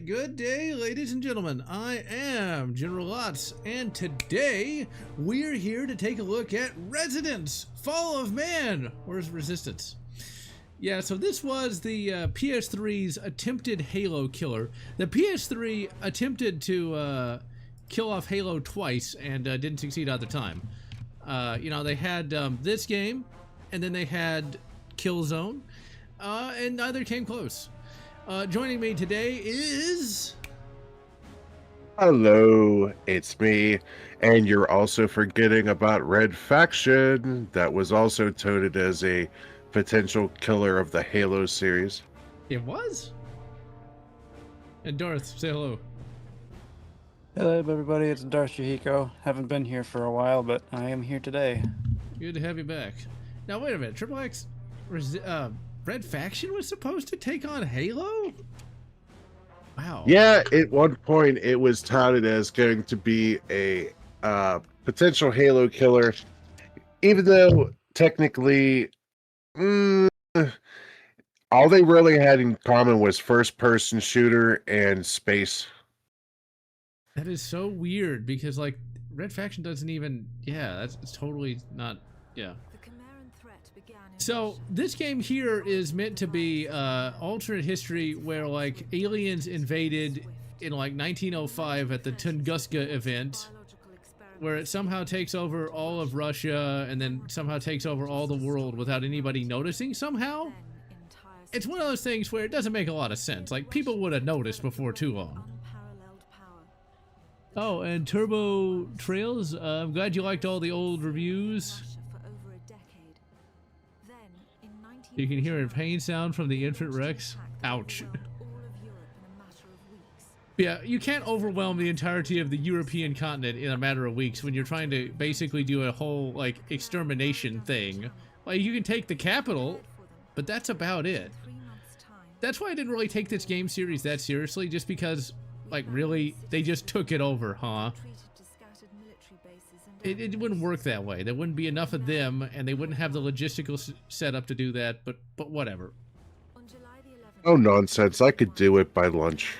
Good day, ladies and gentlemen. I am General Lotz, and today we're here to take a look at Residence: Fall of Man, or Resistance. Yeah, so this was the PS3's attempted Halo killer. The PS3 attempted to kill off Halo twice and didn't succeed either time. You know, they had this game, and then they had Killzone, and neither came close. Joining me today is... Hello, it's me, and you're also forgetting about Red Faction. That was also touted as a potential killer of the Halo series. It was? And Darth, say hello. Hello everybody, it's Darth Yahiko. Haven't been here for a while, but I am here today. Good to have you back. Now wait a minute, Triple X... Red Faction was supposed to take on Halo? Wow. Yeah, at one point it was touted as going to be a potential Halo killer, even though technically all they really had in common was first-person shooter and space. That is so weird because, like, Red Faction doesn't even... Yeah, that's totally not... Yeah. So this game here is meant to be alternate history where like aliens invaded in like 1905 at the Tunguska event, where it somehow takes over all of Russia and then somehow takes over all the world without anybody noticing somehow. It's one of those things where it doesn't make a lot of sense. Like, people would have noticed before too long. Oh, and Turbo Trails, I'm glad you liked all the old reviews. You can hear a pain sound from the infant Rex. Ouch. Yeah, you can't overwhelm the entirety of the European continent in a matter of weeks when you're trying to basically do a whole, like, extermination thing. Like, you can take the capital, but that's about it. That's why I didn't really take this game series that seriously, just because, like, really, they just took it over, huh? It wouldn't work that way. There wouldn't be enough of them, and they wouldn't have the logistical setup to do that, but whatever. Oh, nonsense. I could do it by lunch.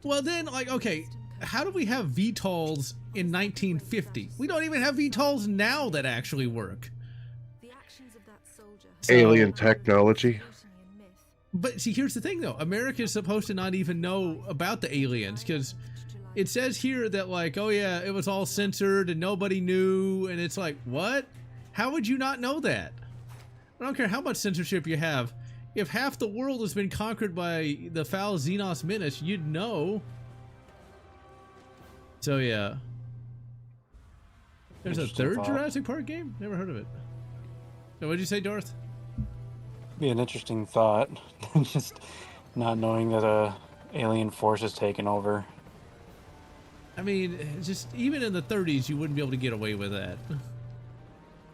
Well then, like, okay, how do we have VTOLs in 1950? We don't even have VTOLs now that actually work. Alien technology. But see, here's the thing, though. America is supposed to not even know about the aliens, because... It says here that, like, oh yeah, it was all censored and nobody knew, and it's like, what? How would you not know that? I don't care how much censorship you have. If half the world has been conquered by the foul Xenos menace, you'd know. So yeah. There's a third Jurassic Park game? Never heard of it. So what'd you say, Darth? Be an interesting thought. Just not knowing that a alien force is taking over. I mean, just even in the 30s, you wouldn't be able to get away with that.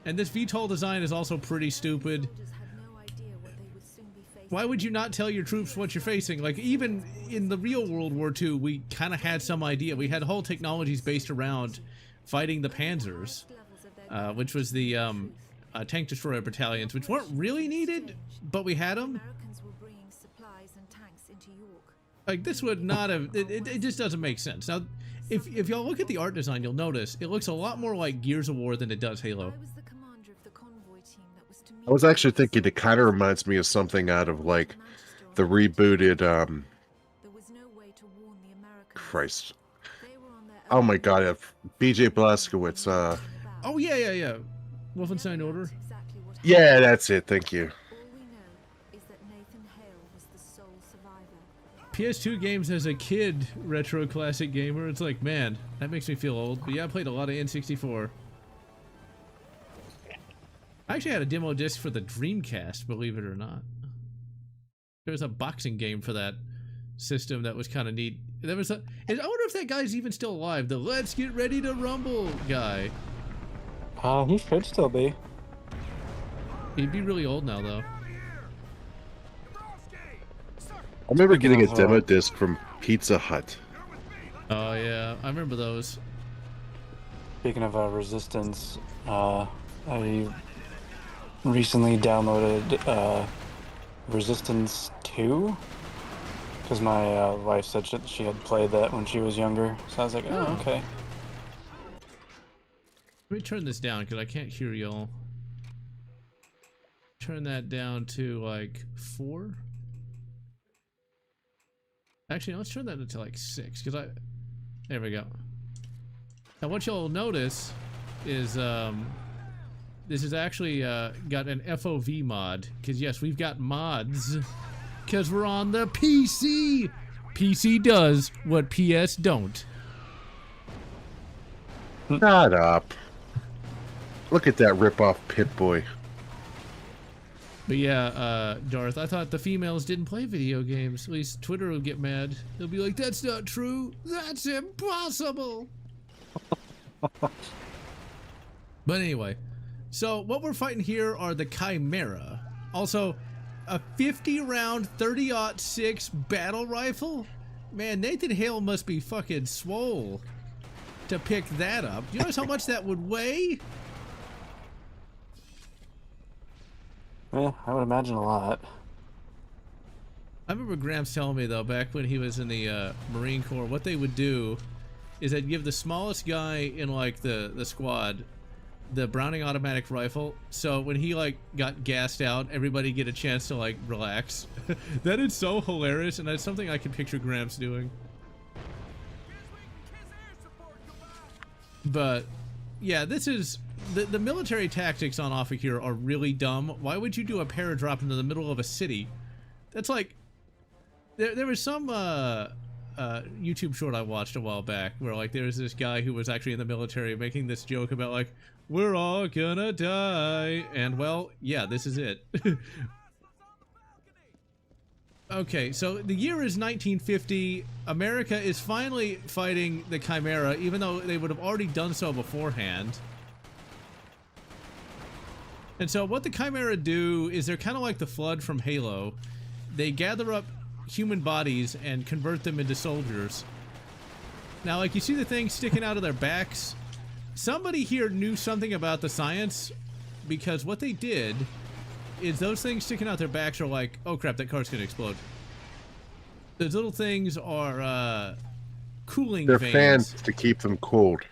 And this VTOL design is also pretty stupid. Why would you not tell your troops what you're facing? Like, even in the real World War II, we kind of had some idea. We had whole technologies based around fighting the Panzers, which was the tank destroyer battalions, which weren't really needed, but we had them. Like, this would not have... It just doesn't make sense. Now, if y'all look at the art design, you'll notice it looks a lot more like Gears of War than it does Halo. I was actually thinking it kind of reminds me of something out of, like, the rebooted, Christ. Oh my god, BJ Blazkowicz, Oh, yeah. Wolfenstein Order? Yeah, that's it, thank you. PS2 games as a kid, retro classic gamer. It's like, man, that makes me feel old. But yeah, I played a lot of N64. I actually had a demo disc for the Dreamcast, believe it or not. There was a boxing game for that system that was kind of neat. There was a. I wonder if that guy's even still alive. The Let's Get Ready to Rumble guy. He should still be. He'd be really old now, though. I remember getting a demo disc from Pizza Hut. Oh yeah, I remember those. Speaking of Resistance, I recently downloaded Resistance 2 because my wife said she had played that when she was younger. So I was like, oh, okay. Let me turn this down because I can't hear y'all. Turn that down to like 4. Actually, let's turn that into like 6 because there we go. Now what you'll notice is this is actually got an FOV mod because yes, we've got mods because we're on the PC. PC does what PS don't. Shut up. Look at that rip-off Pip-Boy. But yeah, Darth, I thought the females didn't play video games. At least Twitter will get mad. They'll be like, that's not true. That's impossible. But anyway, so what we're fighting here are the Chimera. Also, a 50-round 30-06 battle rifle? Man, Nathan Hale must be fucking swole to pick that up. Do you notice how much that would weigh? Yeah, I would imagine a lot. I remember Gramps telling me, though, back when he was in the Marine Corps, what they would do is they'd give the smallest guy in, like, the squad the Browning automatic rifle, so when he, like, got gassed out, everybody get a chance to, like, relax. That is so hilarious, and that's something I can picture Gramps doing. But, yeah, this is... The military tactics on offer here are really dumb. Why would you do a paradrop into the middle of a city? That's like... There was some YouTube short I watched a while back where, like, there was this guy who was actually in the military making this joke about, like, we're all gonna die. And, well, yeah, this is it. Okay, so the year is 1950. America is finally fighting the Chimera, even though they would have already done so beforehand. And so what the Chimera do is they're kind of like the Flood from Halo. They gather up human bodies and convert them into soldiers. Now, like, you see the things sticking out of their backs? Somebody here knew something about the science, because what they did is those things sticking out their backs are like, oh crap, that car's gonna explode. Those little things are cooling They're vanes. fans to keep them cooled.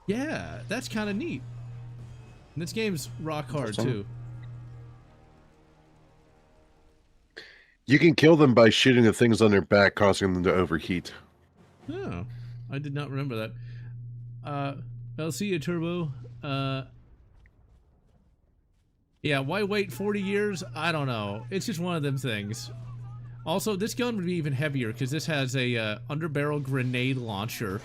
Yeah, that's kind of neat. And this game's rock hard too. You can kill them by shooting the things on their back, causing them to overheat. Oh, I did not remember that. I'll see you, Turbo. Yeah, why wait 40 years? I don't know. It's just one of them things. Also, this gun would be even heavier because this has a underbarrel grenade launcher.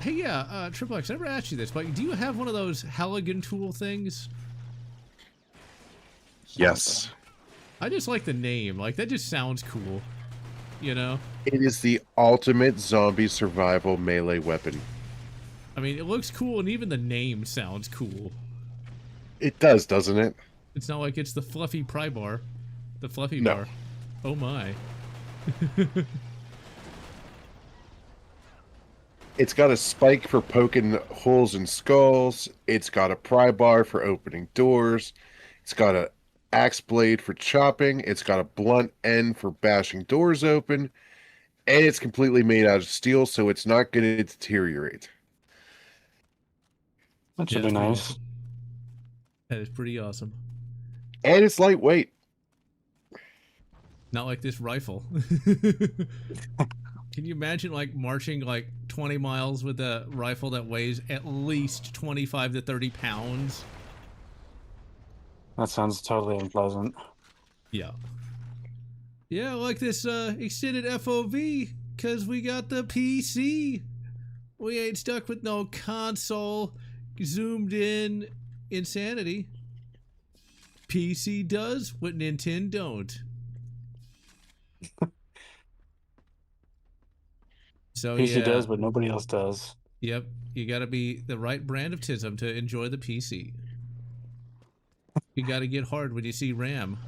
Hey, yeah, Triple X, I never asked you this, but do you have one of those Halligan tool things? Yes. I just like the name. Like, that just sounds cool. You know? It is the ultimate zombie survival melee weapon. I mean, it looks cool, and even the name sounds cool. It does, doesn't it? It's not like it's the fluffy pry bar. The fluffy No. bar. Oh my. It's got a spike for poking holes in skulls. It's got a pry bar for opening doors. It's got an axe blade for chopping. It's got a blunt end for bashing doors open. And it's completely made out of steel, so it's not going to deteriorate. That should be nice. Awesome. That is pretty awesome. And it's lightweight. Not like this rifle. Can you imagine, like, marching, like, 20 miles with a rifle that weighs at least 25 to 30 pounds? That sounds totally unpleasant. Yeah. Yeah, like this extended FOV, because we got the PC. We ain't stuck with no console zoomed in insanity. PC does what Nintendo don't. So PC yeah. does, but nobody else does. Yep. You gotta be the right brand of tism to enjoy the PC. You gotta get hard when you see RAM.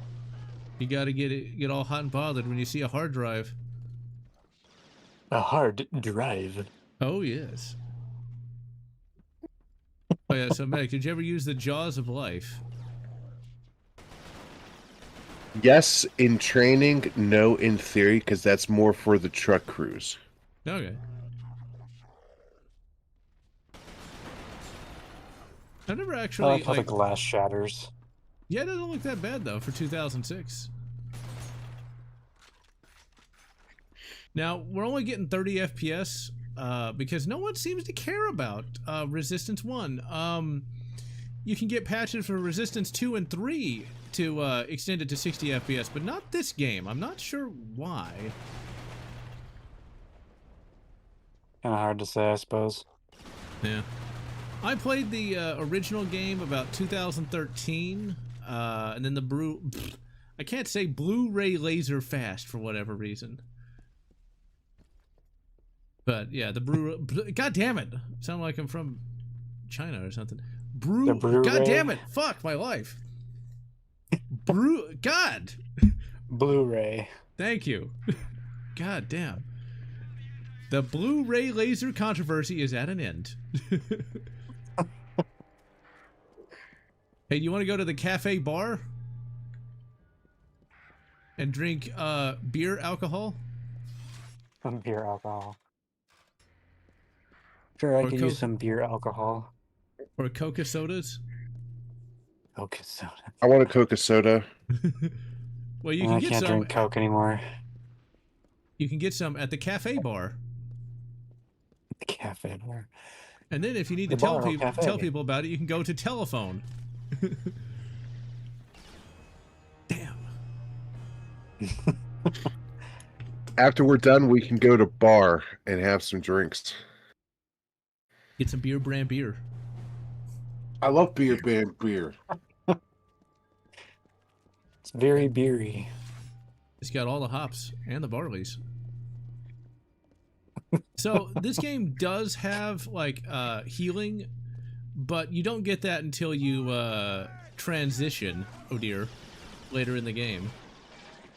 You gotta get all hot and bothered when you see a hard drive. A hard drive. Oh yes. Oh yeah, so Medic, did you ever use the Jaws of Life? Yes, in training, no, in theory, because that's more for the truck crews. Okay. I've never I actually like how the glass shatters. Yeah, it doesn't look that bad though for 2006. Now we're only getting 30 FPS because no one seems to care about Resistance 1. You can get patches for Resistance 2 and 3 to extend it to 60 FPS, but not this game. I'm not sure why. Kind of hard to say, I suppose. Yeah. I played the original game about 2013, and then I can't say Blu-ray laser fast for whatever reason. But yeah, God damn it! Sound like I'm from China or something. God damn it! Fuck my life. God. Blu-ray. Thank you. God damn. The Blu-ray laser controversy is at an end. Hey, you want to go to the cafe bar and drink beer alcohol? Some beer alcohol. Sure, I could use some beer alcohol. Or Coca sodas? Coca soda. I want a Coca soda. Well, you can get some. I can't drink Coke anymore. You can get some at the cafe bar. The cafe bar. And then if you need to tell people about it, you can go to telephone. Damn. After we're done, we can go to bar and have some drinks. Get some beer brand beer. I love beer brand beer. It's very beery. It's got all the hops and the barleys. So this game does have like healing, but you don't get that until you transition, oh dear, later in the game.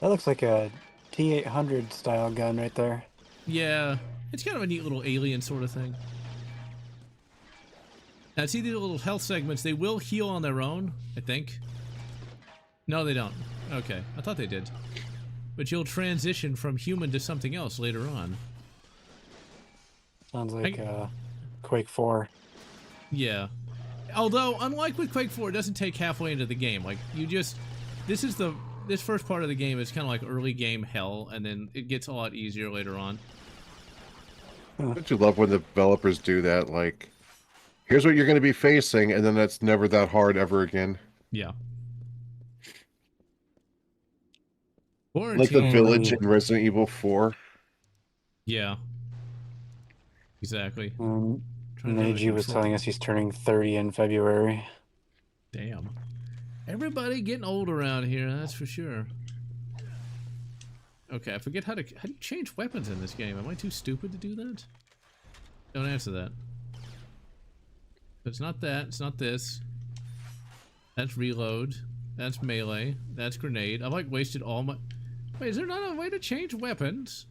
That looks like a T-800 style gun right there. Yeah, it's kind of a neat little alien sort of thing. Now see these little health segments, they will heal on their own, I think. No, they don't. Okay, I thought they did. But you'll transition from human to something else later on. Sounds like Quake 4. Yeah. Although, unlike with Quake 4, it doesn't take halfway into the game. Like, you just... This first part of the game is kind of like early game hell, and then it gets a lot easier later on. Don't you love when the developers do that? Like, here's what you're going to be facing, and then that's never that hard ever again. Yeah. Like the village in Resident Evil 4. Yeah. Exactly. Neji was telling us he's turning 30 in February. Damn. Everybody getting old around here, that's for sure. Okay, I forget how do you change weapons in this game? Am I too stupid to do that? Don't answer that. It's not that, it's not this. That's reload. That's melee. That's grenade. I've like wasted all my... Wait, is there not a way to change weapons?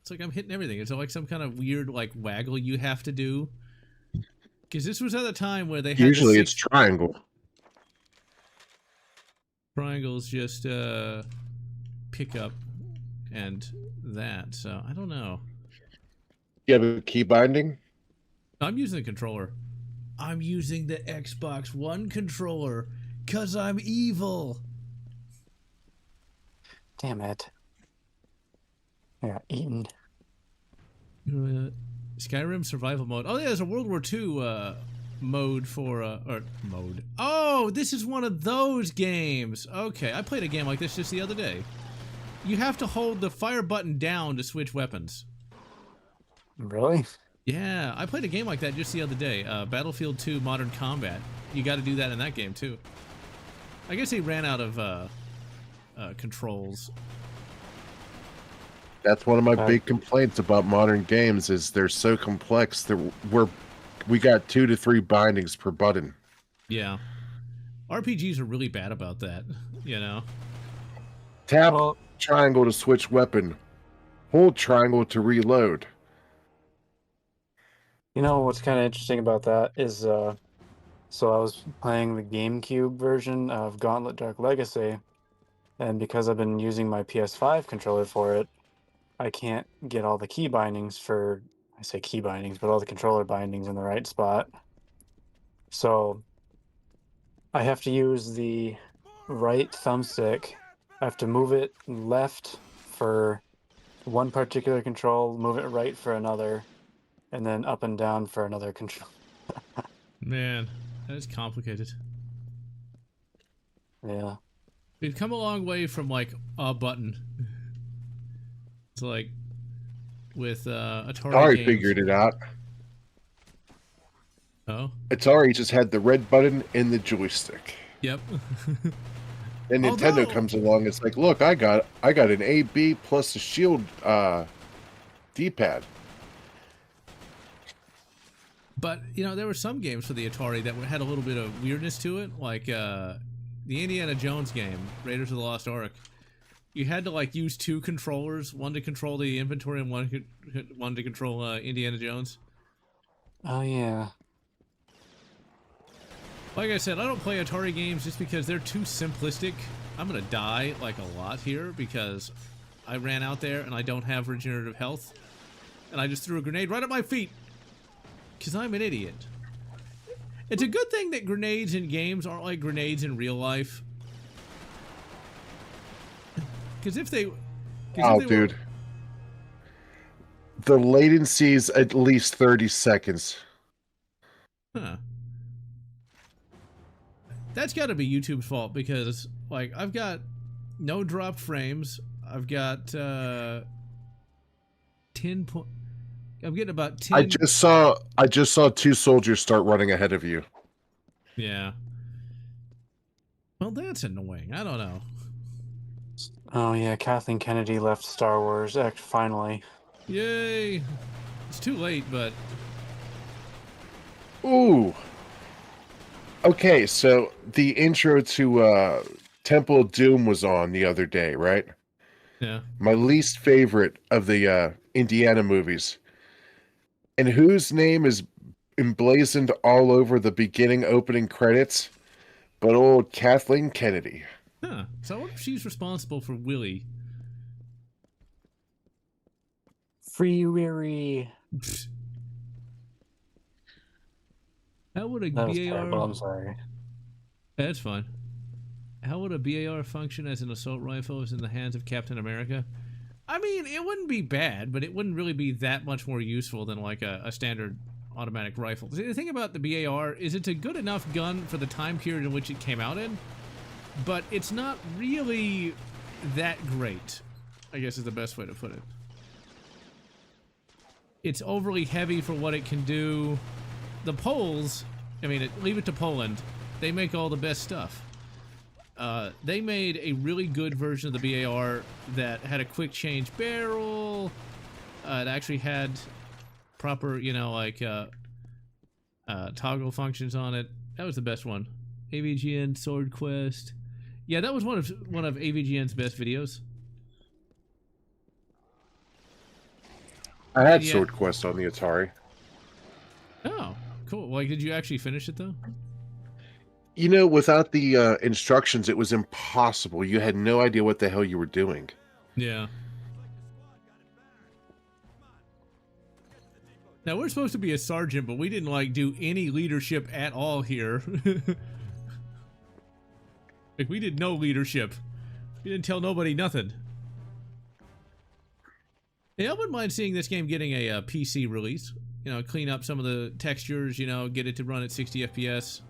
It's like I'm hitting everything. Is there like some kind of weird like waggle you have to do? Because this was at a time where they had usually it's triangle. Triangles just pick up and that. So I don't know. You have a key binding? I'm using the controller. I'm using the Xbox One controller because I'm evil. Damn it. I got eaten. Skyrim survival mode. Oh yeah, there's a World War II mode for or mode. Oh, this is one of those games. Okay, I played a game like this just the other day. You have to hold the fire button down to switch weapons. Really? Yeah, I played a game like that just the other day. Battlefield 2 Modern Combat. You got to do that in that game too. I guess they ran out of controls. That's one of my big complaints about modern games is they're so complex that we got 2 to 3 bindings per button. Yeah. RPGs are really bad about that, you know? Tap triangle to switch weapon. Hold triangle to reload. You know what's kind of interesting about that is, so I was playing the GameCube version of Gauntlet Dark Legacy, and because I've been using my PS5 controller for it, I can't get all the key bindings for, I say key bindings, but all the controller bindings in the right spot. So I have to use the right thumbstick. I have to move it left for one particular control, move it right for another, and then up and down for another control. Man, that is complicated. Yeah. We've come a long way from like a button. It's like with Atari games. Figured it out. Oh? Atari just had the red button and the joystick. Yep. And Nintendo comes along, it's like, look, I got an AB plus a shield D-pad. But, you know, there were some games for the Atari that had a little bit of weirdness to it, like the Indiana Jones game, Raiders of the Lost Ark. You had to, like, use 2 controllers, one to control the inventory and one to control Indiana Jones. Oh, yeah. Like I said, I don't play Atari games just because they're too simplistic. I'm gonna die, like, a lot here because I ran out there and I don't have regenerative health. And I just threw a grenade right at my feet. Because I'm an idiot. It's a good thing that grenades in games aren't like grenades in real life. Because if they... dude. The latency's at least 30 seconds. Huh. That's got to be YouTube's fault because, like, I've got no dropped frames. I've got 10 point... I'm getting about 10... I just saw 2 soldiers start running ahead of you. Yeah. Well, that's annoying. I don't know. Oh, yeah, Kathleen Kennedy left Star Wars, finally. Yay! It's too late, but... Ooh! Okay, so the intro to Temple of Doom was on the other day, right? Yeah. My least favorite of the Indiana movies. And whose name is emblazoned all over the beginning opening credits? But old Kathleen Kennedy. Huh. So I wonder if she's responsible for Willie. Free Weary. How would a That was BAR... terrible, I'm sorry. That's fine. How would a BAR function as an assault rifle as in the hands of Captain America? I mean, it wouldn't be bad, but it wouldn't really be that much more useful than like a standard automatic rifle. The thing about the BAR is it's a good enough gun for the time period in which it came out in, but it's not really that great, I guess is the best way to put it. It's overly heavy for what it can do. The Poles, I mean, leave it to Poland, they make all the best stuff. They made a really good version of the BAR that had a quick change barrel. It actually had proper, you know, like toggle functions on it. That was the best one. AVGN Sword Quest. Yeah, that was one of AVGN's best videos. I had Sword Quest on the Atari. Oh, cool. Like, did you actually finish it though? You know, without the instructions, it was impossible. You had no idea what the hell you were doing. Yeah. Now, we're supposed to be a sergeant, but we didn't, like, do any leadership at all here. Like, we did no leadership. We didn't tell nobody nothing. Yeah, I wouldn't mind seeing this game getting a PC release. you know, clean up some of the textures, you know, get it to run at 60 FPS.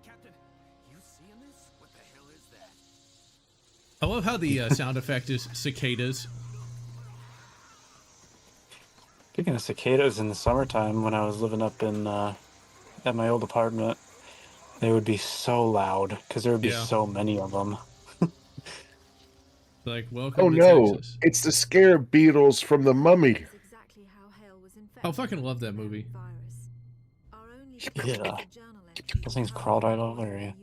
Captain, you seeing this? What the hell is that? I love how the sound effect is cicadas. Speaking of cicadas, in the summertime when I was living up in at my old apartment, they would be so loud because there would be Yeah. so many of them. Like, welcome Oh to no, Texas. it's the scarab beetles from the Mummy. I fucking love that movie. Yeah. Those things crawled right over you.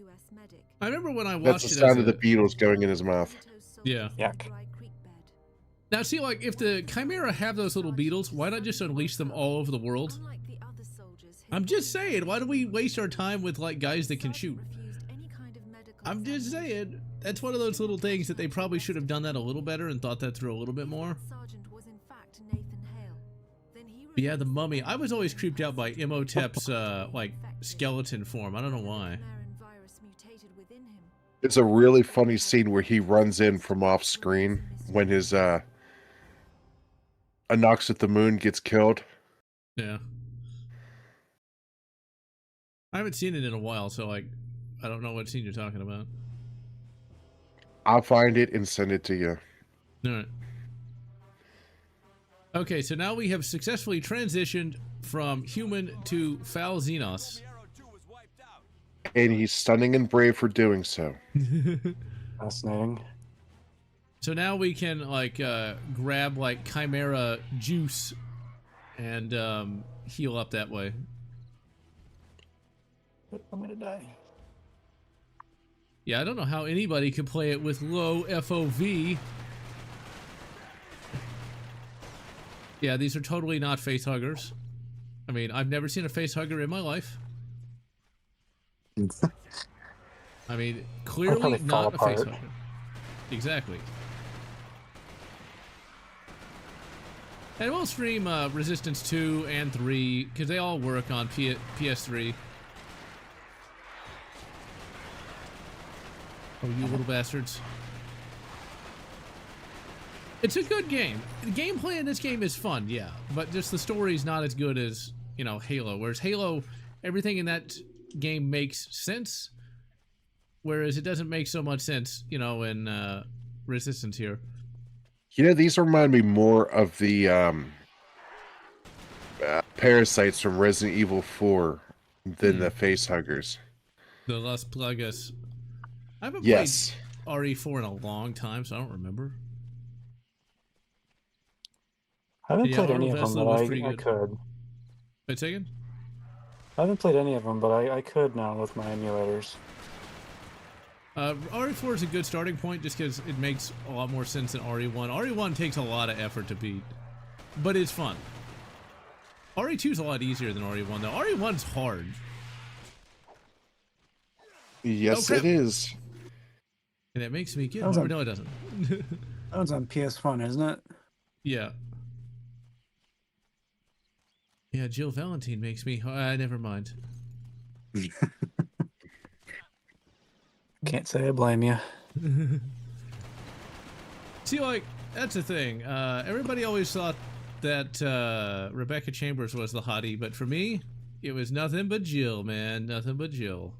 I remember when I That's watched the it sound as of the beetles going in his mouth. Yeah. Yuck. Now, see, like, if the Chimera have those little beetles, why not just unleash them all over the world? I'm just saying, why do we waste our time with, like, guys that can shoot? I'm just saying, that's one of those little things that they probably should have done that a little better and thought that through a little bit more. But yeah, the Mummy. I was always creeped out by Imhotep's, like, skeleton form. I don't know why. It's a really funny scene where he runs in from off screen when his Anox at the Moon gets killed. Yeah. I haven't seen it in a while, so, like, I don't know what scene you're talking about. I'll find it and send it to you. Alright. Okay, so now we have successfully transitioned from human to foul Xenos. And he's stunning and brave for doing so. Fascinating. So now we can, like, grab, like, Chimera juice and heal up that way. I'm gonna die. Yeah, I don't know how anybody could play it with low FOV. Yeah, these are totally not face huggers. I mean, I've never seen a face hugger in my life. I mean, clearly probably fall not a face apart. hugger. Exactly. And we'll stream Resistance 2 and 3, because they all work on PS3. Oh, you little bastards. It's a good game. The gameplay in this game is fun, yeah. But just the story's not as good as, you know, Halo. Whereas Halo, everything in that game makes sense. Whereas it doesn't make so much sense, you know, in Resistance here. You know, these remind me more of the parasites from Resident Evil 4 than the face huggers. The Las Plagas. I haven't Yes. played RE4 in a long time, so I don't remember. I haven't Yeah, played any Arnold of them, Vesla but was I pretty good. could. Wait a second. I haven't played any of them, but I could now with my emulators. RE4 is a good starting point just because it makes a lot more sense than RE1. RE1 takes a lot of effort to beat, but it's fun. RE2 is a lot easier than RE1, though. RE1's hard. Yes, Oh, it crap. is. And it makes me get That was hard. a- No, it doesn't. That one's on PS1, isn't it? Yeah. Yeah, Jill Valentine makes me... never mind. Can't say I blame you. See, like, that's the thing. Everybody always thought that Rebecca Chambers was the hottie, but for me, it was nothing but Jill, man. Nothing but Jill.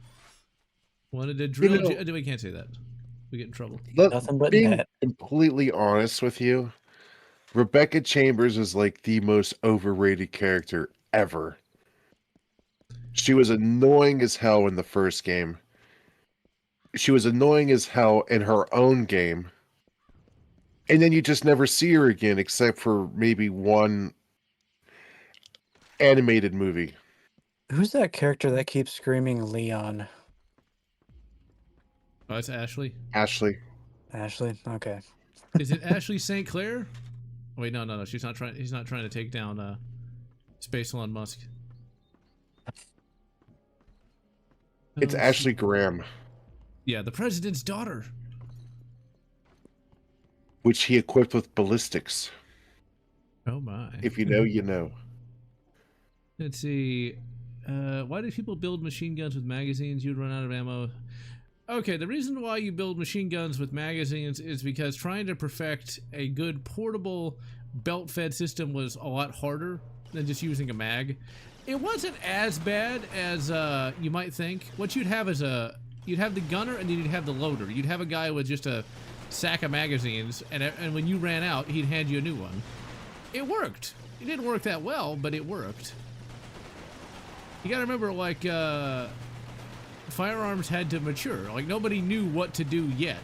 Wanted to drill... know- We can't say that. We get in trouble. Nothing but being net. completely honest with you, Rebecca Chambers is like the most overrated character ever. She was annoying as hell in the first game. She was annoying as hell in her own game. And then you just never see her again except for maybe one animated movie. Who's that character that keeps screaming Leon? Oh, it's Ashley. Ashley. Ashley? Okay. Is it Ashley St. Clair? Oh, wait, no. She's not trying. He's not trying to take down Space Elon Musk. It's Oh, Ashley Graham, Yeah, the president's daughter. which he equipped with ballistics. Oh my. If you know, you know. Let's see. Why do people build machine guns with magazines? You'd run out of ammo. Okay, the reason why you build machine guns with magazines is because trying to perfect a good portable belt-fed system was a lot harder than just using a mag. It wasn't as bad as you might think. What you'd have is you'd have the gunner and then you'd have the loader. You'd have a guy with just a sack of magazines, and when you ran out, he'd hand you a new one. It worked. It didn't work that well, but it worked. You gotta remember, like, firearms had to mature. Like, nobody knew what to do yet.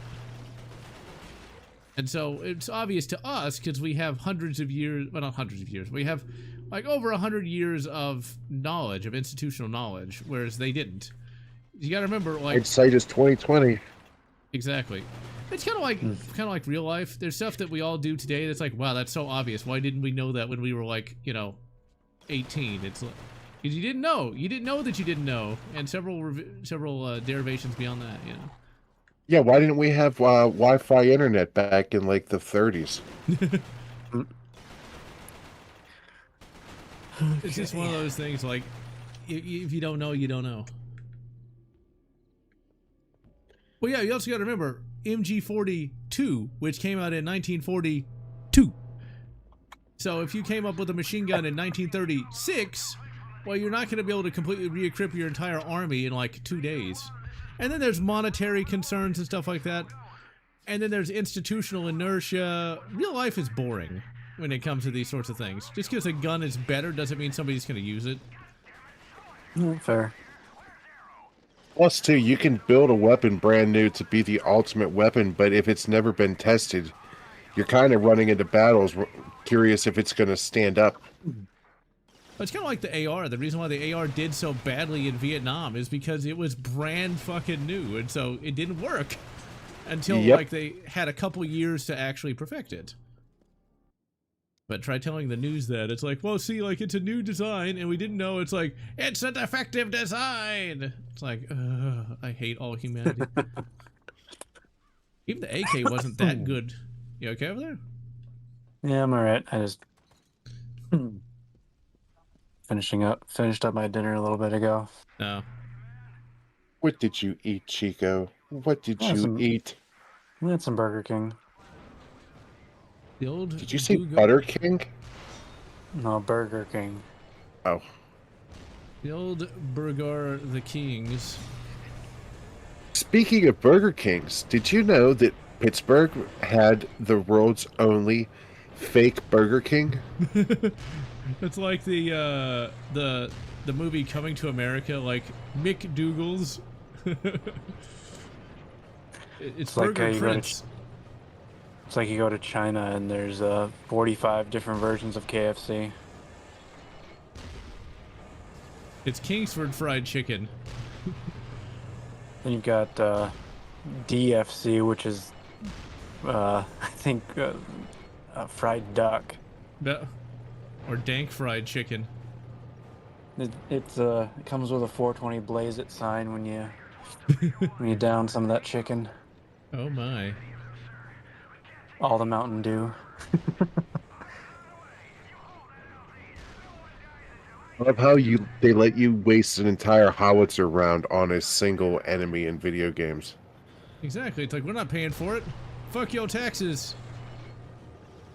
And so it's obvious to us because we have hundreds of years, well, not hundreds of years, we have like over 100 years of knowledge, of institutional knowledge, whereas they didn't. You gotta remember, like, I'd say just 2020. exactly. It's kind of like real life. There's stuff that we all do today that's like, wow, that's so obvious. Why didn't we know that when we were like, 18? It's like, because you didn't know. You didn't know that you didn't know, and several derivations beyond that. Yeah, why didn't we have Wi-Fi internet back in like the 30s? It's just one of those things. Like, if you don't know, you don't know. Well, yeah, you also got to remember MG42, which came out in 1942. So if you came up with a machine gun in 1936, well, you're not going to be able to completely re-equip your entire army in like 2 days. And then there's monetary concerns and stuff like that. And then there's institutional inertia. Real life is boring when it comes to these sorts of things. Just because a gun is better doesn't mean somebody's going to use it. Fair. Plus, too, you can build a weapon brand new to be the ultimate weapon, but if it's never been tested, you're kind of running into battles curious if it's going to stand up. It's kind of like the AR. The reason why the AR did so badly in Vietnam is because it was brand fucking new, and so it didn't work until like they had a couple years to actually perfect it. But try telling the news that. It's like, well, see, like, it's a new design, and we didn't know. It's like, it's a defective design! It's like, I hate all humanity. Even the AK wasn't that good. You okay over there? Yeah, I'm alright. I just finished up my dinner a little bit ago. No. What did you eat, Chico? What did you eat? We had some Burger King. The old Did you say Butter King? No, Burger King. Oh. The old Burger the Kings. Speaking of Burger Kings, did you know that Pittsburgh had the world's only fake Burger King? It's like the movie Coming to America, like McDougal's. It's Burger like Prince. It's like you go to China and there's 45 different versions of KFC. It's Kingsford Fried Chicken. Then you've got DFC, which is I think fried duck. No. Or Dank Fried Chicken. It comes with a 420 Blaze It sign when you down some of that chicken. Oh my. All the Mountain Dew. I love how they let you waste an entire howitzer round on a single enemy in video games. Exactly. It's like, we're not paying for it. Fuck your taxes.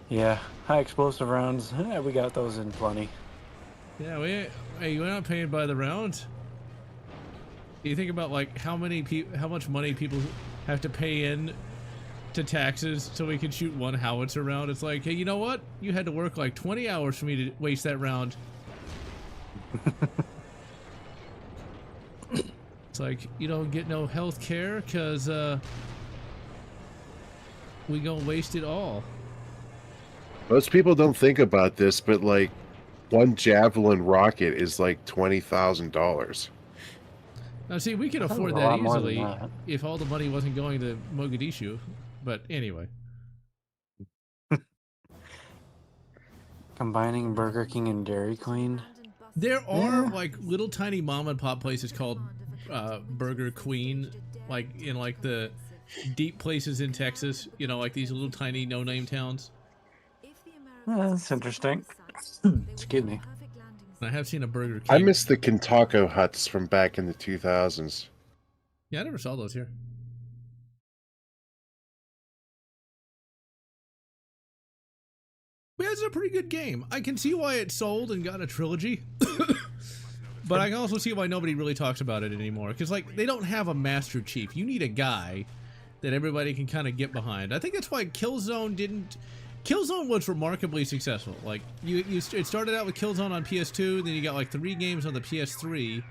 Yeah, high explosive rounds. We got those in plenty. Yeah, we're not paying by the round. You think about like how much money people have to pay in to taxes so we can shoot one howitzer round. It's like, hey, you know what? You had to work like 20 hours for me to waste that round. It's like, you don't get no health care because we gonna waste it all. Most people don't think about this, but like one Javelin rocket is like $20,000. Now, see, we could afford that easily if all the money wasn't going to Mogadishu. But anyway. Combining Burger King and Dairy Queen. There are like little tiny mom and pop places called Burger Queen, like in like the deep places in Texas, like these little tiny no-name towns. That's interesting. Excuse me. I have seen a Burger King. I miss the Kentucky huts from back in the 2000s. Yeah, I never saw those here. But it's a pretty good game. I can see why it sold and got a trilogy. But I can also see why nobody really talks about it anymore. Because, like, they don't have a Master Chief. You need a guy that everybody can kind of get behind. I think that's why Killzone didn't... Killzone was remarkably successful. Like, it started out with Killzone on PS2, then you got, like, 3 games on the PS3,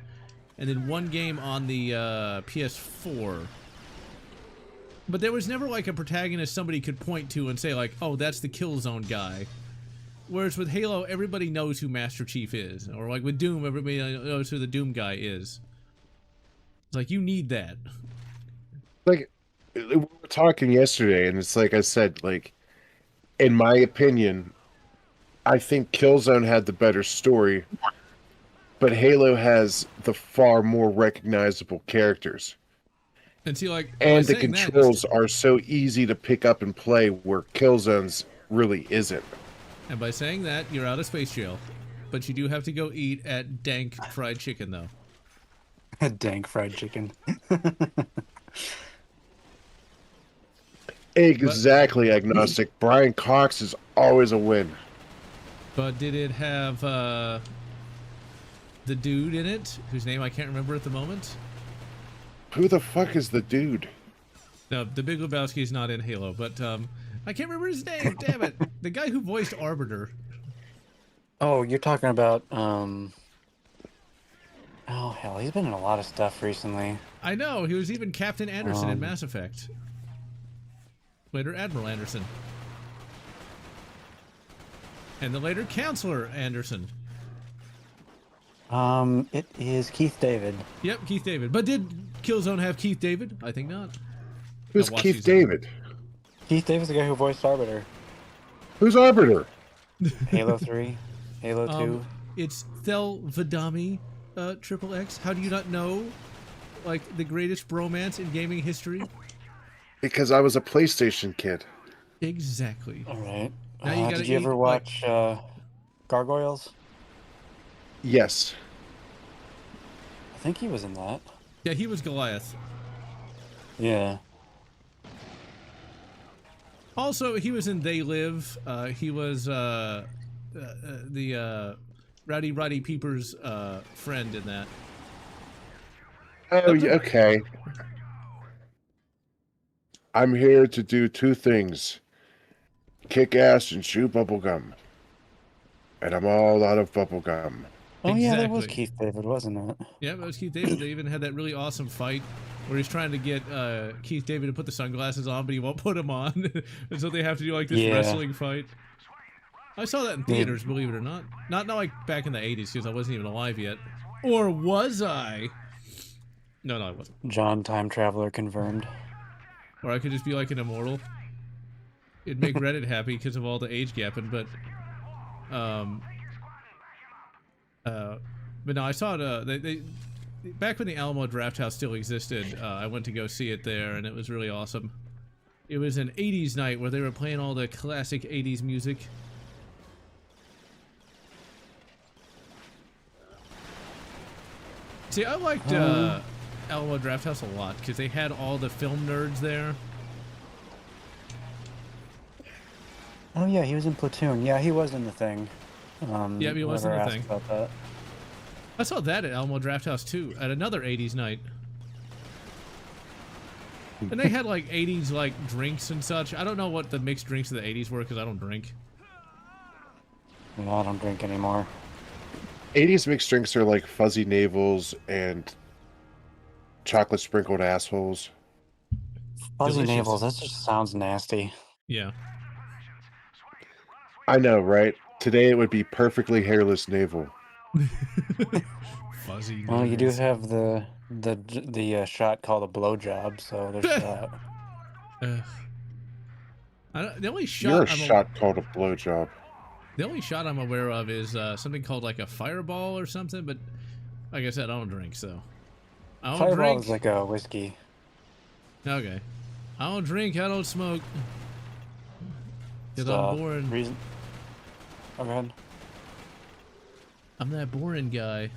and then 1 game on the PS4. But there was never, like, a protagonist somebody could point to and say, like, oh, that's the Killzone guy. Whereas with Halo, everybody knows who Master Chief is. Or like with Doom, everybody knows who the Doom guy is. It's like, you need that. Like, we were talking yesterday, and it's like I said, like, in my opinion, I think Killzone had the better story, but Halo has the far more recognizable characters. And see, like, and the controls are so easy to pick up and play, where Killzone's really isn't. And by saying that, you're out of space jail. But you do have to go eat at Dank Fried Chicken, though. Dank fried chicken. Exactly, agnostic. Brian Cox is always a win. But did it have the dude in it, whose name I can't remember at the moment? Who the fuck is the dude? No, the Big Lebowski is not in Halo, but I can't remember his name. Damn it! The guy who voiced Arbiter. Oh, you're talking about oh hell, he's been in a lot of stuff recently. I know, he was even Captain Anderson in Mass Effect. Later Admiral Anderson. And the later Counselor Anderson. It is Keith David. Yep, Keith David. But did Killzone have Keith David? I think not. Who's Keith David? Keith David's the guy who voiced Arbiter. Who's Arbiter? Halo 3, Halo 2. It's Thel Vidami, Triple X. How do you not know, like, the greatest bromance in gaming history? Because I was a PlayStation kid. Exactly. All right. Now did you ever watch Gargoyles? Yes. I think he was in that. Yeah, he was Goliath. Yeah. Also, he was in They Live. He was the Rowdy Peeper's friend in that. Oh, yeah, okay. I'm here to do 2 things. Kick ass and chew bubblegum. And I'm all out of bubblegum. Oh yeah, that was Exactly. Keith David, wasn't it? Yeah, that was Keith David. They even had that really awesome fight where he's trying to get Keith David to put the sunglasses on, but he won't put them on. And so they have to do like this wrestling fight. I saw that in theaters, believe it or not. Not like back in the 80s, because I wasn't even alive yet. Or was I? No, I wasn't. John Time Traveler confirmed. Or I could just be like an immortal. It'd make Reddit happy because of all the age gapping, but no, I saw it. They back when the Alamo Draft House still existed. I went to go see it there, and it was really awesome. It was an 80s night where they were playing all the classic 80s music. See, I liked Alamo Draft House a lot because they had all the film nerds there. Oh yeah, he was in Platoon. Yeah, he was in the thing. Yeah, he was in the thing. About that. I saw that at Alamo Draft House too, at another 80s night. And they had like 80s like drinks and such. I don't know what the mixed drinks of the 80s were because I don't drink. No, I don't drink anymore. 80s mixed drinks are like fuzzy navels and chocolate sprinkled assholes. Fuzzy Delicious. navels, that just sounds nasty. Yeah. I know, right? Today it would be perfectly hairless navel. Fuzzy. Well, you do navels. have the shot called a blowjob, so there's that. The only You're a shot shot called a blowjob. the only shot I'm aware of is something called like a fireball or something. But like I said, I don't drink, so I don't Fireball drink. is like a whiskey. Okay, I don't drink. I don't smoke. Cause I'm boring. Reason. Oh, go ahead. I'm that boring guy.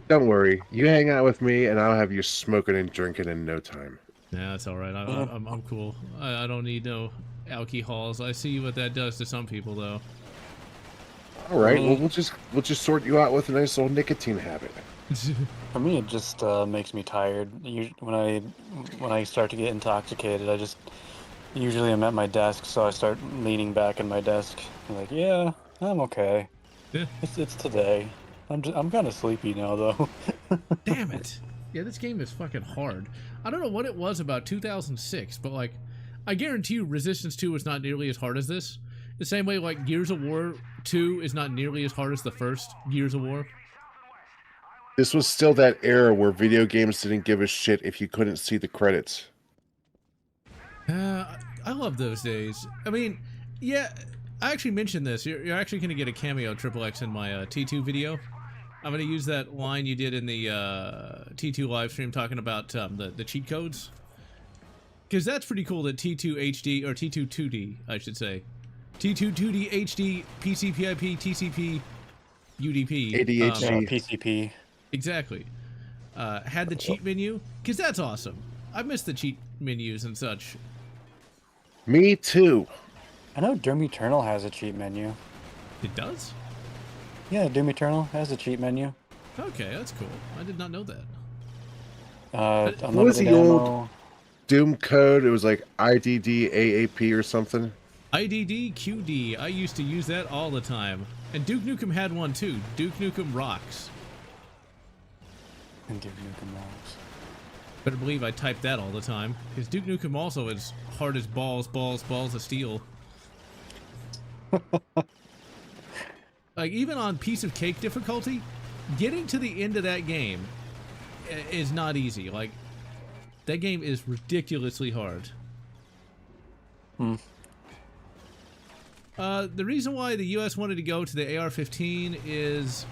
Don't worry. You hang out with me and I'll have you smoking and drinking in no time. Yeah, that's all right. I'm cool. I don't need no alcohols. I see what that does to some people, though. All right, well, we'll just sort you out with a nice little nicotine habit. For me, it just makes me tired. When I start to get intoxicated, usually I'm at my desk, so I start leaning back in my desk. I'm like, yeah, I'm okay. Yeah. It's today. I'm kind of sleepy now, though. Damn it. Yeah, this game is fucking hard. I don't know what it was about 2006, but like, I guarantee you Resistance 2 is not nearly as hard as this. The same way like Gears of War 2 is not nearly as hard as the first Gears of War. This was still that era where video games didn't give a shit if you couldn't see the credits. I love those days. I mean, yeah, I actually mentioned this. You're actually going to get a cameo, Triple X, in my T2 video. I'm going to use that line you did in the T2 live stream talking about the cheat codes. Because that's pretty cool that T2 HD, or T2 2D, I should say. T2 2D HD, PCPIP, TCP, UDP. ADHD. PCP. Exactly. Had the cheat menu, because that's awesome. I miss the cheat menus and such. Me too. I know Doom Eternal has a cheat menu. It does? Yeah, Doom Eternal has a cheat menu. Okay, that's cool. I did not know that. Unlimited What was the ammo. old Doom code? It was like IDD AAP or something. IDD QD. I used to use that all the time. And Duke Nukem had one too. Duke Nukem rocks. And Duke Nukem rocks. Better believe I typed that all the time. Because Duke Nukem also is hard as balls of steel. Like, even on piece of cake difficulty, getting to the end of that game is not easy. Like, that game is ridiculously hard. The reason why the US wanted to go to the AR-15 is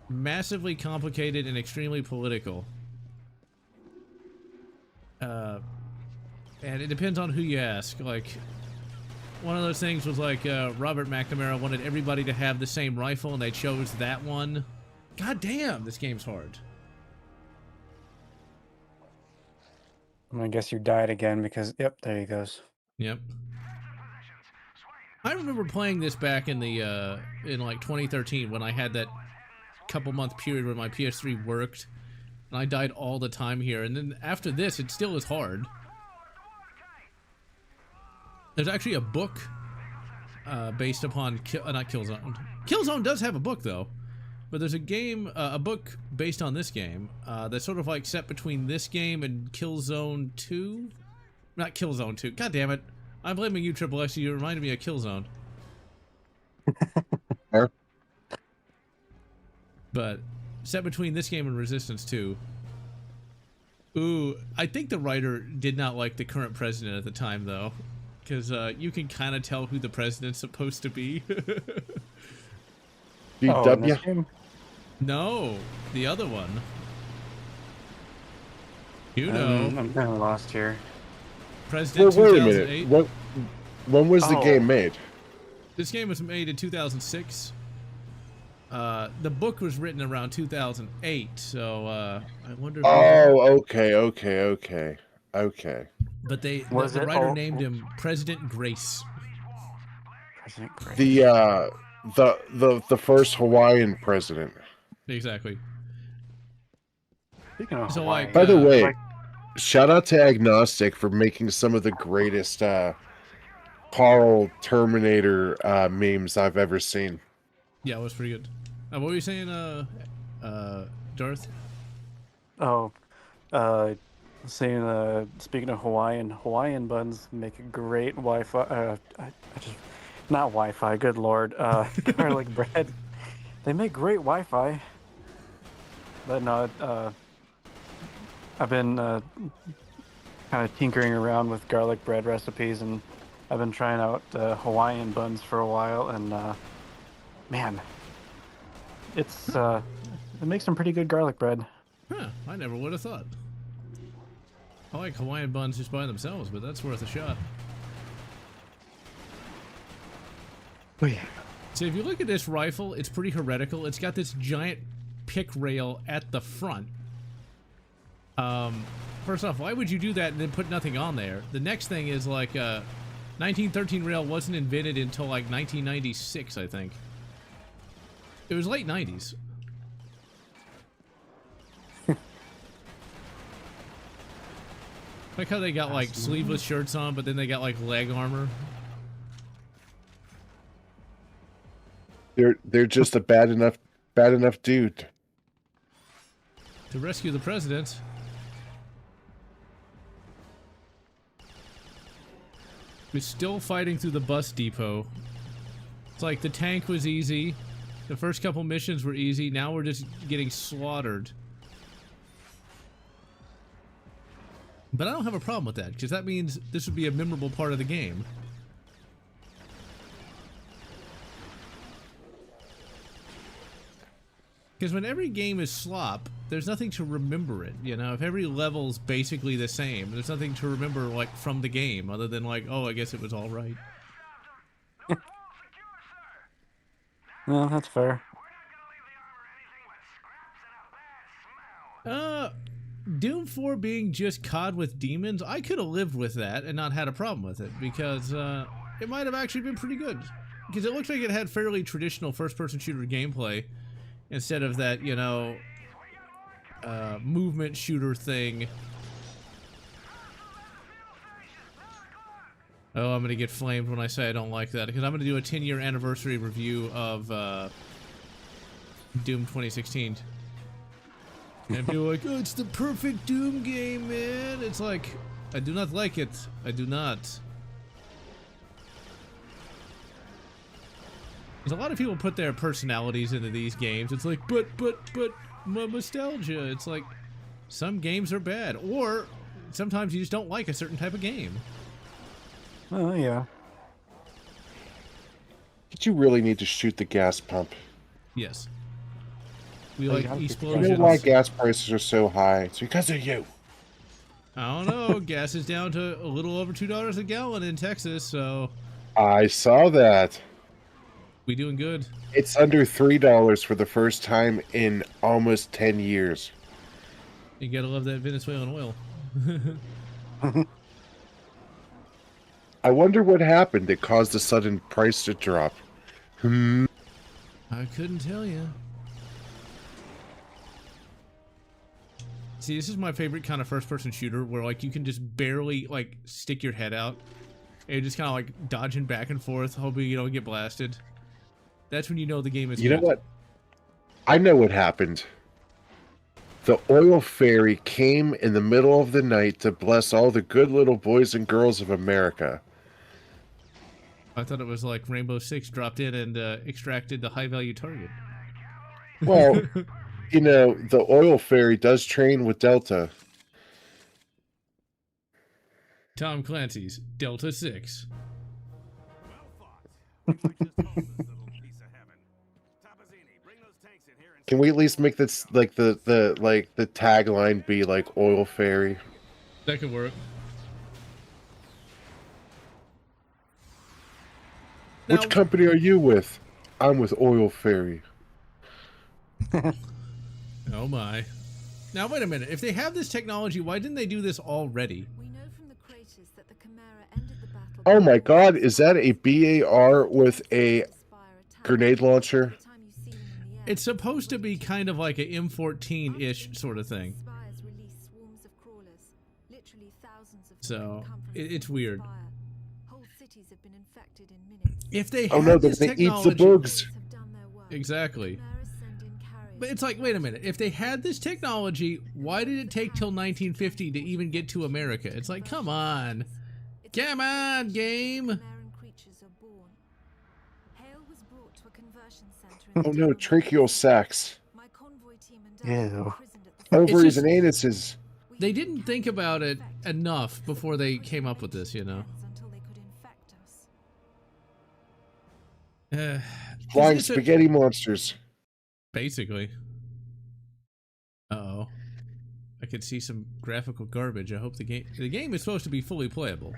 massively complicated and extremely political. And it depends on who you ask. Like, one of those things was like Robert McNamara wanted everybody to have the same rifle, and they chose that one. God damn, this game's hard. I guess you died again because, yep, there he goes. Yep. I remember playing this back in the in like 2013 when I had that couple month period where my PS3 worked, and I died all the time here. And then after this, it still is hard. There's actually a book based upon not Killzone. Killzone does have a book though, but there's a game, a book based on this game that's sort of like set between this game and Killzone 2. Not Killzone 2. God damn it! I'm blaming you, Triple X. You reminded me of Killzone. But set between this game and Resistance 2. Ooh, I think the writer did not like the current president at the time though. Because you can kind of tell who the president's supposed to be. DW? No, the other one. You know. I'm kind of lost here. President Wait a 2008. minute. When was the game made? This game was made in 2006. The book was written around 2008, so I wonder. Oh, okay. But the Was writer it? named him President Grace. President Gray. The first Hawaiian president. Exactly. Speaking of So, Hawaii, like, By the way, like- shout out to Agnostic for making some of the greatest Carl Terminator memes I've ever seen. Yeah, it was pretty good. What were you saying, Darth? Speaking of Hawaiian buns make a great Wi-Fi. Not Wi-Fi. Good lord, garlic bread. They make great Wi-Fi. But no, I've been kind of tinkering around with garlic bread recipes, and I've been trying out Hawaiian buns for a while, and man, it makes some pretty good garlic bread. Huh, I never would have thought. I like Hawaiian buns just by themselves, but that's worth a shot. Oh yeah. So if you look at this rifle, it's pretty heretical. It's got this giant pick rail at the front. First off, why would you do that and then put nothing on there? The next thing is like, 1913 rail wasn't invented until like 1996, I think. It was late 90s. Like how they got like sleeveless shirts on, but then they got like leg armor. They're just a bad enough dude. To rescue the president. We're still fighting through the bus depot. It's like the tank was easy. The first couple missions were easy. Now we're just getting slaughtered. But I don't have a problem with that, because that means this would be a memorable part of the game. Because when every game is slop, there's nothing to remember it, you know? If every level's basically the same, there's nothing to remember, like, from the game, other than, like, oh, I guess it was all right. No, that's fair. Doom 4 being just COD with demons, I could have lived with that and not had a problem with it, because it might have actually been pretty good. Because it looked like it had fairly traditional first-person shooter gameplay, instead of that, you know, movement shooter thing. Oh, I'm gonna get flamed when I say I don't like that, because I'm gonna do a 10-year anniversary review of Doom 2016. And people are like, oh, it's the perfect Doom game, man. It's like, I do not like it. I do not. Because a lot of people put their personalities into these games. It's like, but, nostalgia. It's like, some games are bad. Or, sometimes you just don't like a certain type of game. Oh, yeah. Did you really need to shoot the gas pump? Yes. We Oh, like you have to- explosions. You know why gas prices are so high? It's because of you. I don't know. Gas is down to a little over $2 a gallon in Texas, so I saw that. we doing good. It's under $3 for the first time in almost 10 years. You gotta love that Venezuelan oil. I wonder what happened that caused the sudden price to drop. I couldn't tell you. See, this is my favorite kind of first-person shooter, where like you can just barely like stick your head out, and you're just kind of like dodging back and forth, hoping you don't get blasted. That's when you know the game is. You good. know what? I know what happened. The oil fairy came in the middle of the night to bless all the good little boys and girls of America. I thought it was like Rainbow Six dropped in and extracted the high-value target. Well, you know, the oil fairy does train with Delta. Tom Clancy's Delta 6. Can we at least make this like the tagline be like oil fairy? That could work. Which Now- company are you with? I'm with Oil Fairy. Oh my. Now wait a minute. If they have this technology, why didn't they do this already? We know from the craters that the Chimera ended the battle. Oh my god, is that a BAR with a grenade launcher? It's supposed to be kind of like a M14-ish sort of thing. So, it's weird. If they Oh had no, this they eat the technology, bugs. exactly. But it's like, wait a minute. If they had this technology, why did it take till 1950 to even get to America? It's like, come on. Come on, game. Oh no, tracheal sacs. Ew. Ovaries just- and anuses. They didn't think about it enough before they came up with this, you know. Flying it's a- spaghetti monsters. Basically. Uh-oh. I could see some graphical garbage. I hope the game is supposed to be fully playable.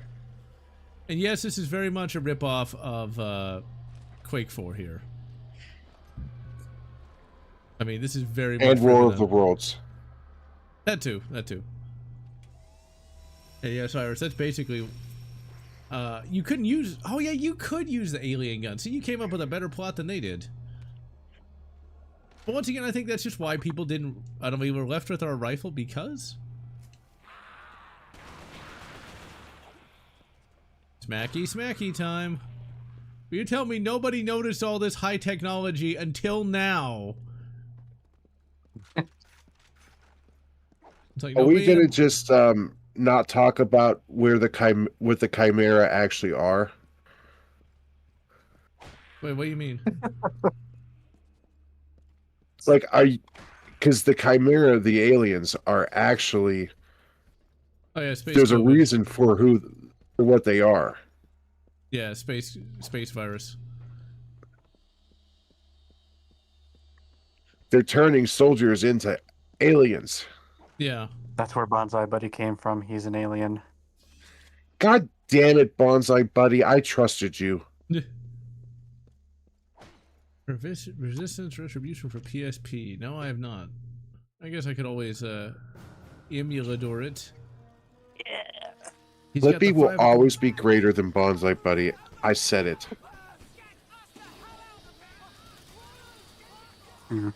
And yes, this is very much a ripoff of Quake 4 here. I mean, this is very much And War further of the than- Worlds. That too. Hey, yeah, Cyrus, that's basically You couldn't use. Oh yeah, you could use the alien gun. So you came up with a better plot than they did. But once again, I think that's just why people didn't. I don't know. We were left with our rifle because. Smacky, smacky time. You tell me nobody noticed all this high technology until now. It's like Are we nobody- gonna just not talk about where what the Chimera actually are? Wait, what do you mean? Like, because the Chimera, the aliens, are actually Oh yeah, space. there's a COVID. reason for what they are. Yeah, space virus. They're turning soldiers into aliens. Yeah. That's where Bonsai Buddy came from. He's an alien. God damn it, Bonsai Buddy! I trusted you. Resistance retribution for PSP. No, I have not. I guess I could always emulador it. Yeah. Lippy will always be greater than Bonsai Buddy. I said it. Mm-hmm.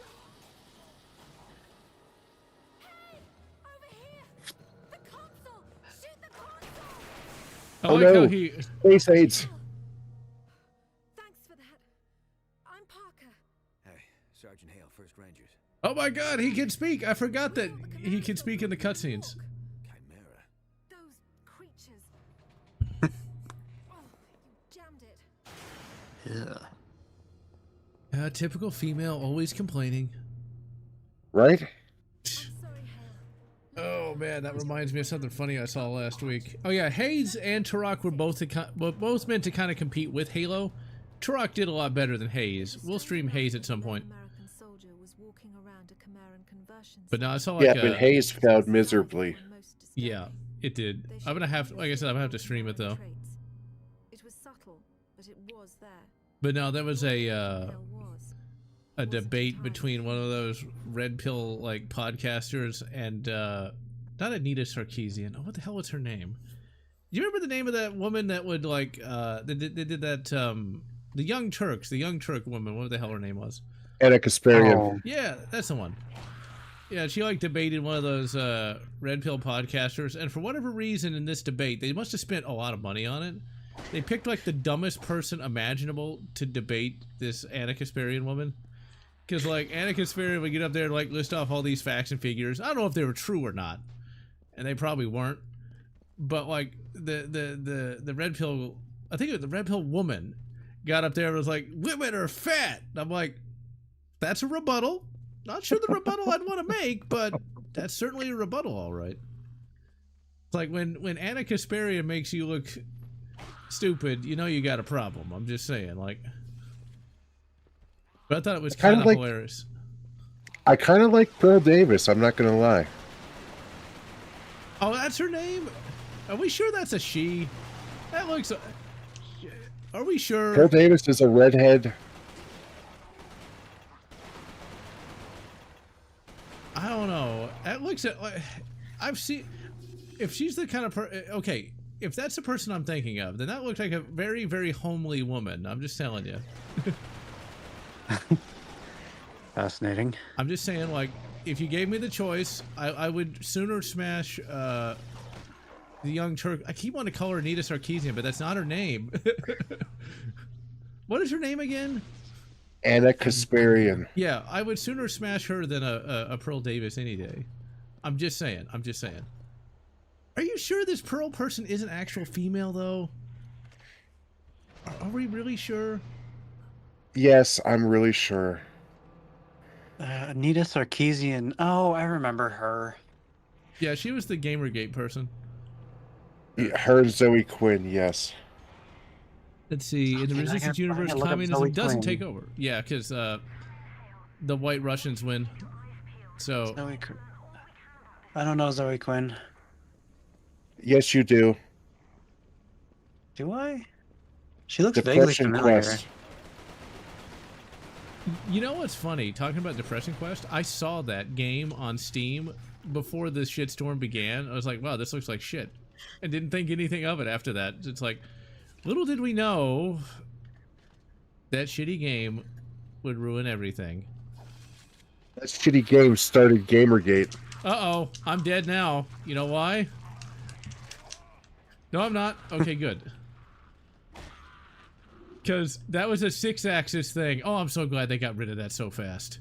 I Oh, like how no. he. Space AIDS. Thanks for that. I'm Parker. Hey, Sergeant Hale, First Rangers. Oh my God, he can speak. I forgot that he can speak in the cutscenes. Chimera. Those creatures. Oh, you jammed it. Yeah. Typical female, always complaining. Right? I'm sorry, Hale. Oh man, that reminds me of something funny I saw last week. Oh yeah, Hayes and Turok were both meant to kind of compete with Halo. Turok did a lot better than Hayes. We'll stream Hayes at some point. American soldier was walking around a Chimeran conversion But no, I saw Yeah, like but Hayes failed miserably. Yeah, it did. I'm gonna have, like I said, I'm gonna have to stream it though. It was subtle, but it was there. But no, there was a Hale was. debate between one of those red pill like podcasters and not Anita Sarkeesian. Oh, what the hell was her name? Do you remember the name of that woman that would like they did that the Young Turks, the Young Turk woman, what the hell her name was? And a Kasparian. Oh, Yeah, that's the one. Yeah, she like debated one of those red pill podcasters, and for whatever reason in this debate, they must have spent a lot of money on it. They picked like the dumbest person imaginable to debate this Anna Kasparian woman. Because like Anna Kasparian would get up there and like list off all these facts and figures. I don't know if they were true or not, and they probably weren't. But like the red pill, I think it was the red pill woman, got up there and was like, "Women are fat." And I'm like, that's a rebuttal. Not sure the rebuttal I'd want to make, but that's certainly a rebuttal, all right. It's like when Anna Kasparian makes you look stupid, you know you got a problem. I'm just saying, like. But I thought it was kind of like- hilarious. I kind of like Pearl Davis. I'm not gonna lie. Oh, that's her name? Are we sure that's a she? That looks. Are we sure? Pearl Davis is a redhead. I don't know. That looks at. I've seen. If she's the kind of okay, if that's the person I'm thinking of, then that looks like a very, very homely woman. I'm just telling you. fascinating. I'm just saying, like, if you gave me the choice, I would sooner smash the Young Turk. I keep wanting to call her Anita Sarkeesian, but that's not her name. What is her name again? Anna Kasparian. Yeah, I would sooner smash her than a Pearl Davis any day. I'm just saying. I'm just saying. Are you sure this Pearl person isn't actual female, though? Are we really sure? Yes, I'm really sure. Anita Sarkeesian. Oh, I remember her. Yeah, she was the Gamergate person. Her and Zoe Quinn, yes. Let's see. In the I Resistance gotta universe, look up communism Zoe doesn't Quinn. take over. Yeah, because the White Russians win. So, Zoe. I don't know Zoe Quinn. Yes, you do. Do I? She looks vaguely Depression familiar. Quest. you know what's funny? Talking about Depression Quest, I saw that game on Steam before the shitstorm began. I was like, wow, this looks like shit. And didn't think anything of it after that. It's like, Little did we know that shitty game would ruin everything. That shitty game started Gamergate. Uh-oh, I'm dead now. You know why? No, I'm not. Okay, good. Because that was a 6-axis thing. Oh, I'm so glad they got rid of that so fast.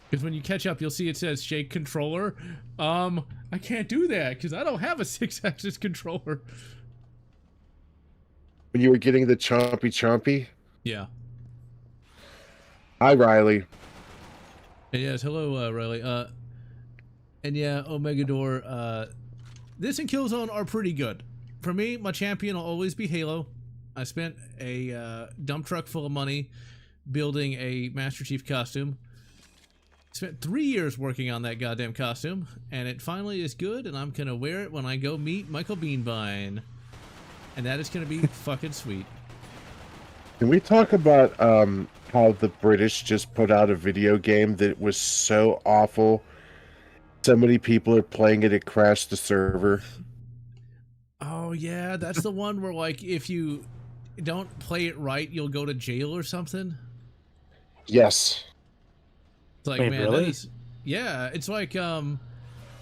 Because when you catch up, you'll see it says shake controller. I can't do that because I don't have a 6-axis controller. When you were getting the chompy chompy? Yeah. Hi, Riley. And yes, hello, Riley. And yeah, Omegador, this and Killzone are pretty good. For me, my champion will always be Halo. I spent a dump truck full of money building a Master Chief costume. Spent 3 years working on that goddamn costume, and it finally is good, and I'm gonna wear it when I go meet Michael Beanbine. And that is gonna be fucking sweet. Can we talk about how the British just put out a video game that was so awful? So many people are playing it, it crashed the server. Oh yeah, that's the one where like if you don't play it right, you'll go to jail or something. Yes. It's like, Wait, man, really? that is, yeah, it's like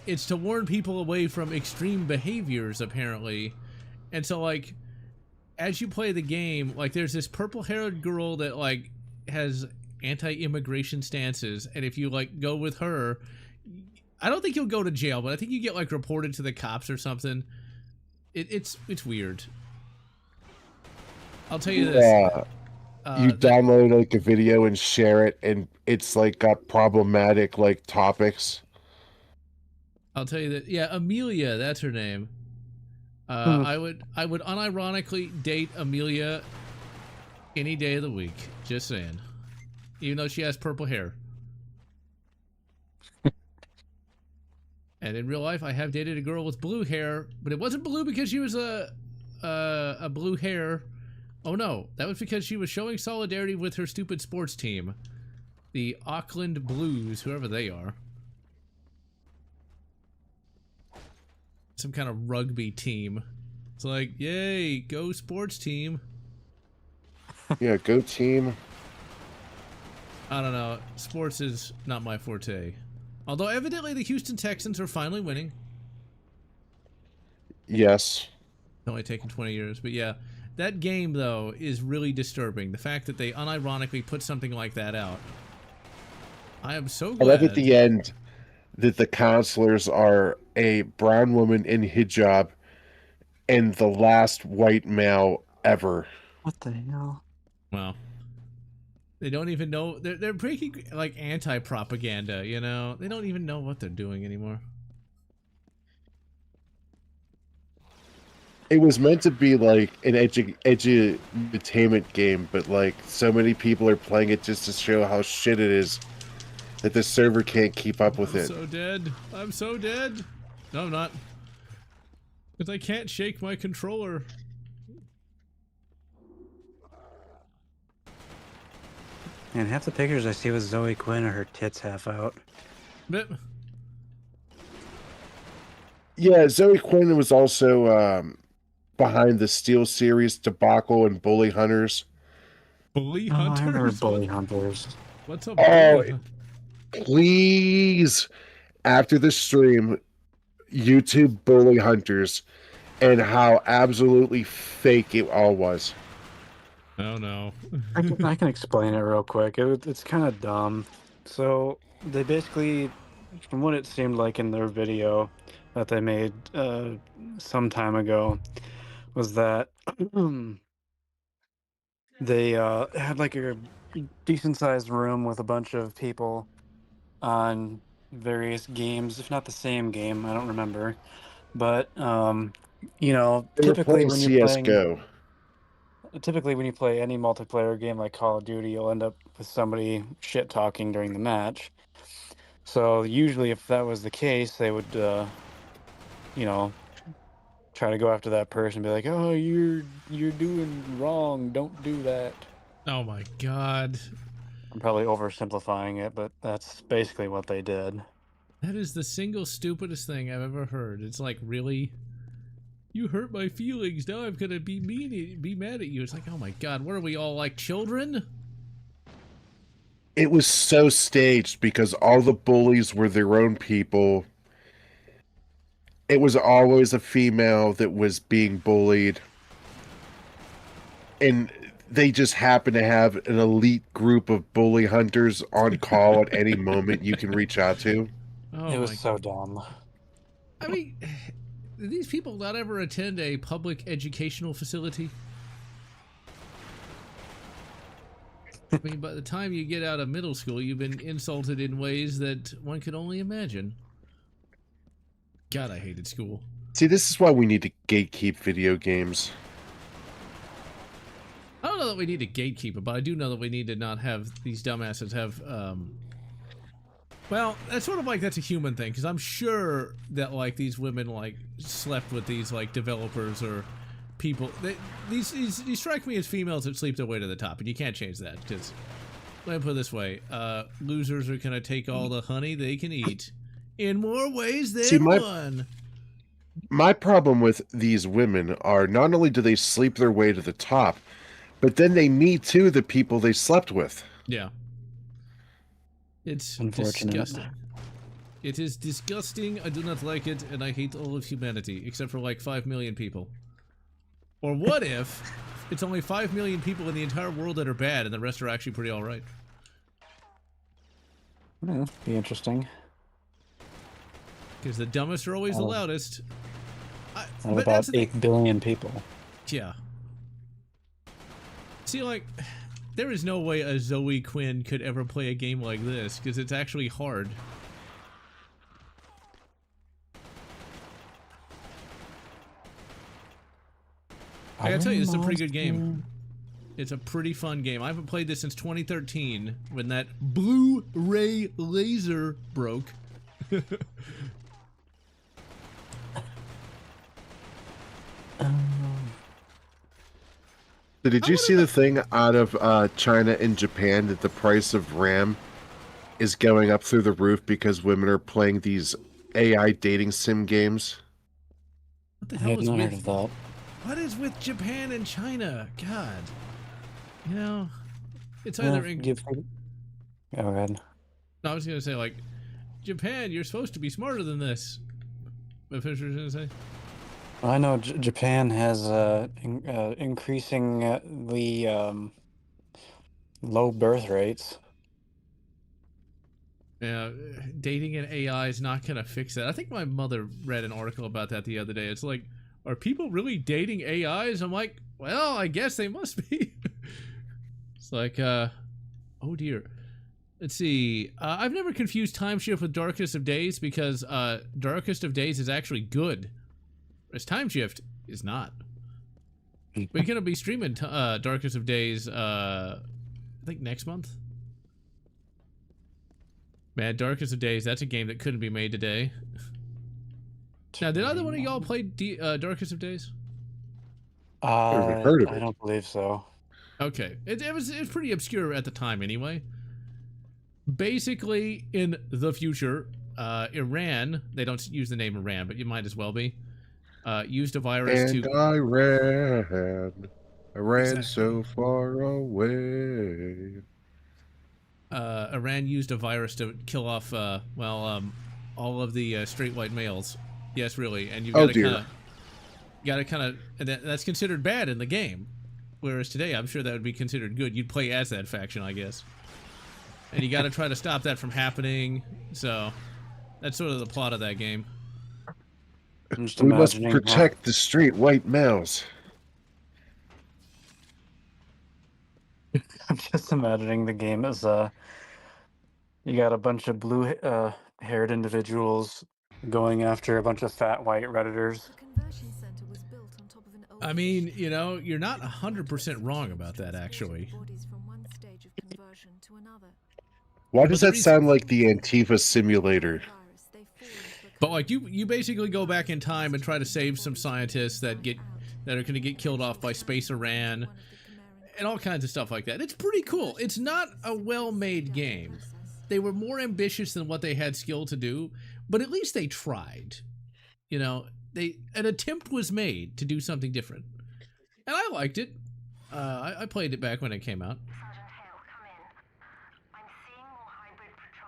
it's to warn people away from extreme behaviors apparently. And so like as you play the game, like there's this purple-haired girl that like has anti-immigration stances, and if you like go with her, I don't think you'll go to jail, but I think you get like reported to the cops or something. It's weird. I'll tell you this. Yeah. You That, download like a video and share it, and it's like got problematic like topics. I'll tell you that. Yeah, Amelia, that's her name. I would unironically date Amelia any day of the week. Just saying. Even though she has purple hair. And in real life, I have dated a girl with blue hair, but it wasn't blue because she was a blue hair. Oh no, that was because she was showing solidarity with her stupid sports team, the Auckland Blues, whoever they are. Some kind of rugby team. It's like, yay, go sports team. Yeah, go team. I don't know. Sports is not my forte. Although evidently the Houston Texans are finally winning. Yes. It's only taken 20 years, but yeah. That game, though, is really disturbing. The fact that they unironically put something like that out. I am so I glad. love at the end that the counselors are a brown woman in hijab and the last white male ever. What the hell? Wow. They don't even know. They're breaking, like, anti-propaganda, you know? They don't even know what they're doing anymore. It was meant to be like an edutainment game, but like so many people are playing it just to show how shit it is that the server can't keep up with I'm it. so dead. I'm so dead. No, I'm not. Because I can't shake my controller. And half the pictures I see with Zoe Quinn are her tits half out. But Yeah, Zoe Quinn was also behind the Steel Series debacle and Bully Hunters. Bully Oh, I Hunters? remember Bully Hunters. What's up, Oh, Bully? Please, after the stream, YouTube Bully Hunters and how absolutely fake it all was. Oh no. I can explain it real quick. It's kind of dumb. So they basically, from what it seemed like in their video that they made some time ago, was that they had like a decent sized room with a bunch of people on various games, if not the same game. I don't remember, but you know, They were playing CS:GO. typically when you play any multiplayer game like Call of Duty, you'll end up with somebody shit talking during the match. So usually if that was the case, they would you know, try to go after that person and be like, oh, you're doing wrong, don't do that. Oh my god. I'm probably oversimplifying it, but that's basically what they did. That is the single stupidest thing I've ever heard. It's like, really? You hurt my feelings. Now I'm gonna be mad at you. It's like, oh my god, what are we all like, children? It was so staged because all the bullies were their own people. It was always a female that was being bullied. And they just happen to have an elite group of bully hunters on call at any moment you can reach out to. Oh, It was so dumb. I mean, do these people not ever attend a public educational facility? I mean, by the time you get out of middle school, you've been insulted in ways that one could only imagine. God, I hated school. See, this is why we need to gatekeep video games. I don't know that we need to gatekeep it, but I do know that we need to not have these dumbasses have, well, that's sort of like, that's a human thing, because I'm sure that, like, these women, like, slept with these, like, developers or people. These strike me as females that sleep their way to the top, and you can't change that, because, let me put it this way, losers are going to take all the honey they can eat in more ways than one. My problem with these women are not only do they sleep their way to the top, but then they Me Too the people they slept with. Yeah. It's Unfortunate. disgusting. It is disgusting. I do not like it, and I hate all of humanity, except for like 5 million people. Or what if it's only 5 million people in the entire world that are bad, and the rest are actually pretty alright? Yeah, be interesting. Because the dumbest are always the loudest. And But about that's the 8 billion people. Yeah. See, like, there is no way a Zoe Quinn could ever play a game like this, because it's actually hard. I gotta tell you, it's a pretty good game. It's a pretty fun game. I haven't played this since 2013, when that Blu-ray laser broke. Did you see the thing out of China and Japan that the price of RAM is going up through the roof because women are playing these AI dating sim games? What the I hell had is not heard with... of that. What is with Japan and China? God. You know, it's Yeah, either... Go ahead. No, I was gonna say, like, Japan, you're supposed to be smarter than this. What Fisher was gonna say? I know Japan has increasingly low birth rates. Yeah, dating an AI is not gonna fix that. I think my mother read an article about that the other day. It's like, are people really dating AIs? I'm like, well, I guess they must be. It's like, oh dear. Let's see. I've never confused Time Shift with Darkest of Days because Darkest of Days is actually good. Whereas Time Shift is not. We're gonna be streaming Darkest of Days, I think next month. Man, Darkest of Days, that's a game that couldn't be made today. Now, did either one of y'all play Darkest of Days? Heard of it. I don't believe so. Okay, it was pretty obscure at the time anyway. Basically, in the future, Iran, they don't use the name Iran, but you might as well be, used a virus And to... I ran Exactly. so far away. Iran used a virus to kill off, all of the straight white males. Yes, really, and you've got to kind of, and that's considered bad in the game. Whereas today, I'm sure that would be considered good. You'd play as that faction, I guess. And you got to try to stop that from happening. So, that's sort of the plot of that game. I'm just We must imagining protect the straight white males. I'm just imagining the game as you got a bunch of blue haired individuals going after a bunch of fat white redditors. The conversion center was built on top of an old I mean, you know, you're not 100% wrong about that, actually. bodies from one stage of conversion to another. Why does the that sound like the Antifa simulator? Virus, they fall into a But like you basically go back in time and try to save some scientists that are going to get killed off by Space Iran and all kinds of stuff like that. It's pretty cool. It's not a well-made game. They were more ambitious than what they had skill to do, but at least they tried. You know, an attempt was made to do something different, and I liked it. I played it back when it came out.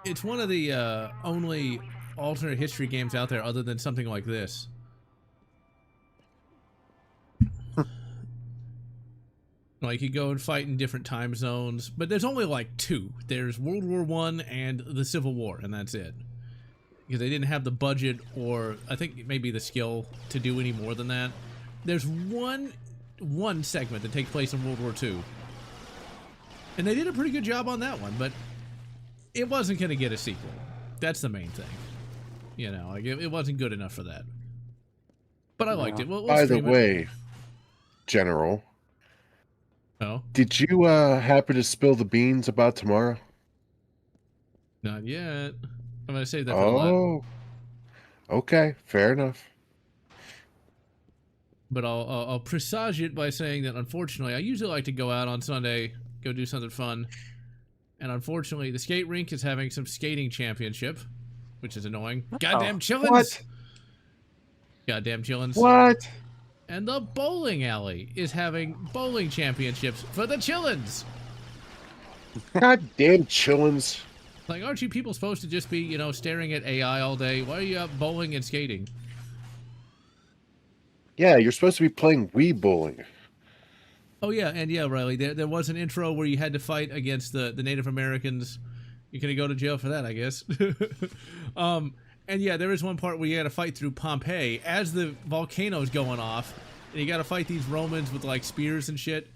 It's one of the only alternate history games out there other than something like this. Like, you go and fight in different time zones, but there's only like two. There's World War I and the Civil War, and that's it. Because they didn't have the budget, or I think maybe the skill to do any more than that. There's one segment that takes place in World War II. And they did a pretty good job on that one, but it wasn't going to get a sequel. That's the main thing. You know, like it wasn't good enough for that. But I liked it. We'll By the stream it. way, General, Oh, did you happen to spill the beans about tomorrow? not yet. I'm going to save that for the last. Oh, okay, fair enough. But I'll presage it by saying that, unfortunately, I usually like to go out on Sunday, go do something fun. And unfortunately, the skate rink is having some skating championship, which is annoying. Goddamn chillins! What? Goddamn chillins. What? And the bowling alley is having bowling championships for the chillins. Goddamn chillins. Like, aren't you people supposed to just be, you know, staring at AI all day? Why are you out bowling and skating? Yeah, you're supposed to be playing Wii bowling. Oh, yeah, and yeah, Riley, there was an intro where you had to fight against the Native Americans. You're going to go to jail for that, I guess. And yeah, there is one part where you got to fight through Pompeii as the volcano's going off, and you got to fight these Romans with, like, spears and shit.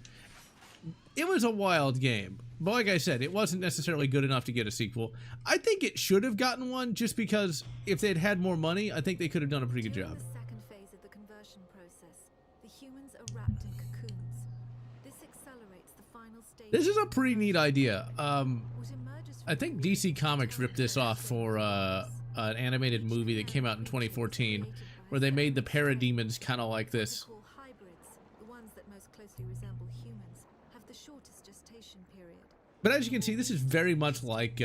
It was a wild game. But like I said, it wasn't necessarily good enough to get a sequel. I think it should have gotten one, just because if they'd had more money, I think they could have done a pretty good During job. the second phase of the conversion process, the humans are wrapped in cocoons. This accelerates the final stage. This is a pretty neat idea. What emerges I think DC Comics ripped this off for an animated movie that came out in 2014, where they made the parademons kind of like this. call hybrids, the ones that most closely resemble humans, have the shortest gestation period. But as you can see, this is very much like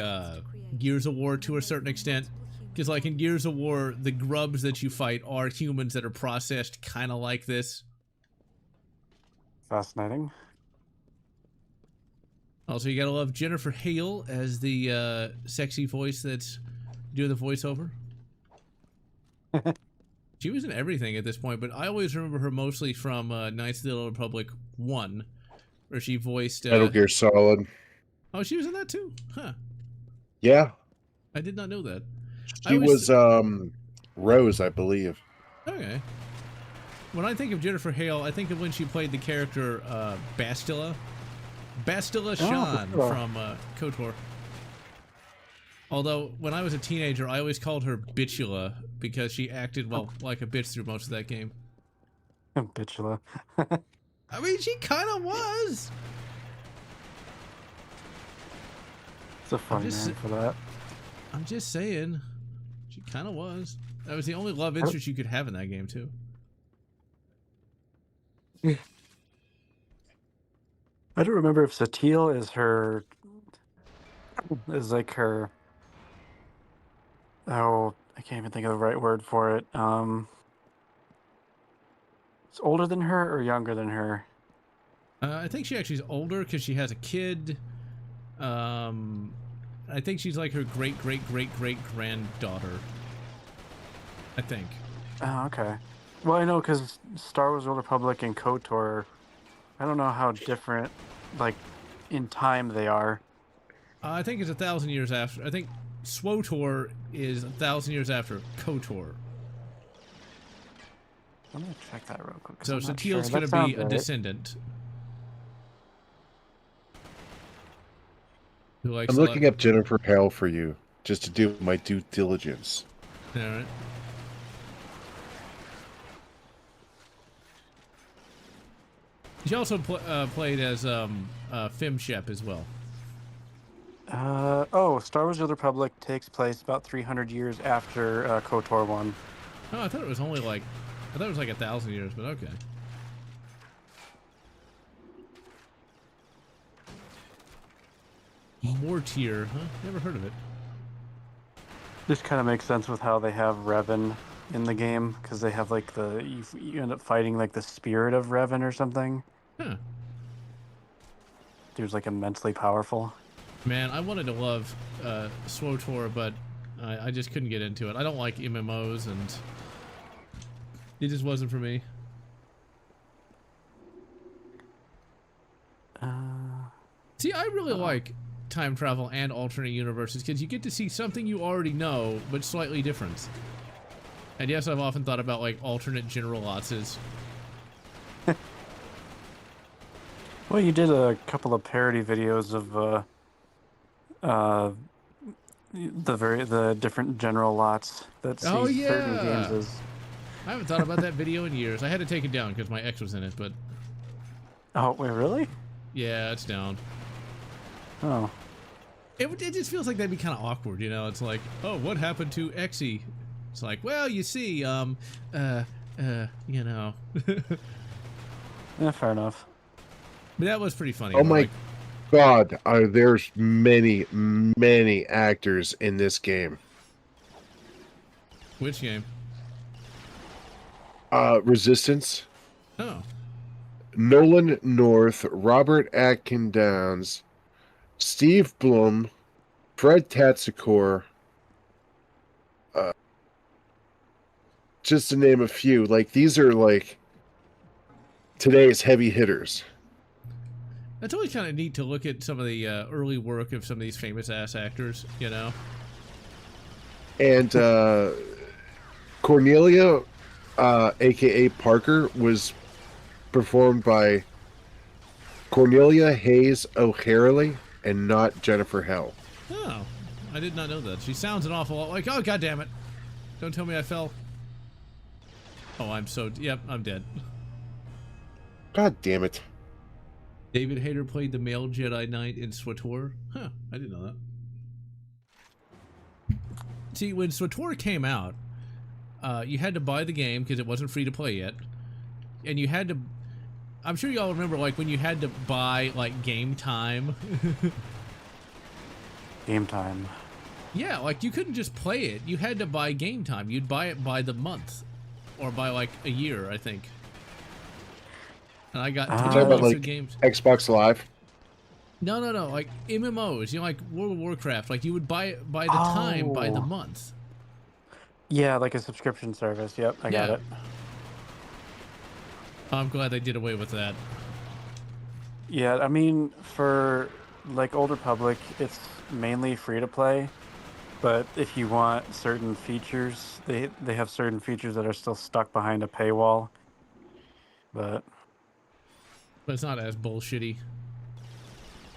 Gears of War to a certain extent. Because like in Gears of War, the grubs that you fight are humans that are processed kind of like this. Fascinating. Also, you gotta love Jennifer Hale as the sexy voice that's doing the voiceover. She was in everything at this point, but I always remember her mostly from Knights of the Old Republic 1, where she voiced... Metal Gear Solid. Oh, she was in that too? Huh. Yeah. I did not know that. She was Rose, I believe. Okay. When I think of Jennifer Hale, I think of when she played the character Bastila. Bastila Shan cool. from KOTOR. Although, when I was a teenager, I always called her Bitchula because she acted, well, like a bitch through most of that game. Bitchula. I mean, she kind of was. It's a funny just- name for that. I'm just saying. She kind of was. That was the only love interest you could have in that game, too. I don't remember if Satil is her... is like her... Oh, I can't even think of the right word for it. It's older than her or younger than her? I think she actually is older because she has a kid. I think she's like her great-great-great-great-granddaughter. I think. Oh, okay. Well, I know because Star Wars Old Republic and KOTOR, I don't know how different, like, in time they are. I think it's 1,000 years after. I think SWOTOR is 1,000 years after KOTOR. Let me check that real quick. 'cause So I'm not Satil's sure. going That to sounds be a right. descendant. Who likes I'm looking up Jennifer Hale for you, just to do my due diligence. All right. She also played as Fem Shep as well. Oh, Star Wars Old Republic takes place about 300 years after KOTOR 1. Oh, I thought it was only like, I thought it was like 1,000 years, but okay. Mortier, huh? Never heard of it. This kind of makes sense with how they have Revan in the game because they have like you end up fighting like the spirit of Revan or something. Huh. Dude's like immensely powerful. Man, I wanted to love SWTOR, but I just couldn't get into it. I don't like MMOs, and it just wasn't for me. See, I really like time travel and alternate universes because you get to see something you already know, but slightly different. And yes, I've often thought about like alternate General Lotz's. Well, you did a couple of parody videos of the different General Lots that see Oh, yeah. certain games as. I haven't thought about that video in years. I had to take it down because my ex was in it, but Oh wait, really? yeah, it's down. Oh. It just feels like that'd be kind of awkward, you know? It's like, oh, what happened to Exy? It's like, well, you see, you know. Yeah, fair enough. But that was pretty funny. Oh my Like, God, there's many actors in this game. which game? Resistance, Oh, Nolan North, Robert Atkin Downs, Steve Blum, Fred Tatsukor, just to name a few. Like, these are like today's heavy hitters. that's always kind of neat to look at some of the early work of some of these famous ass actors, you know? And Cornelia, aka Parker, was performed by Cornelia Hayes O'Harley and not Jennifer Hell. Oh, I did not know that. She sounds an awful lot like, oh, God damn it. Don't tell me I fell. Oh, yep, I'm dead. God damn it. David Hayter played the male Jedi Knight in SWTOR. Huh, I didn't know that. See, when SWTOR came out, you had to buy the game because it wasn't free to play yet. And you had to... I'm sure y'all remember, like, when you had to buy, like, game time. Game time. Yeah, like, you couldn't just play it. You had to buy game time. You'd buy it by the month. Or by, like, a year, I think. And I got Talking about, like, games. Xbox Live. No, like MMOs, you know, like World of Warcraft. Like, you would buy it by the time, by the Oh. month. Yeah, like a subscription service. Yep, I got Yeah. it. I'm glad they did away with that. Yeah, I mean, for like Old Republic, it's mainly free to play. But if you want certain features, they have certain features that are still stuck behind a paywall. But It's not as bullshitty.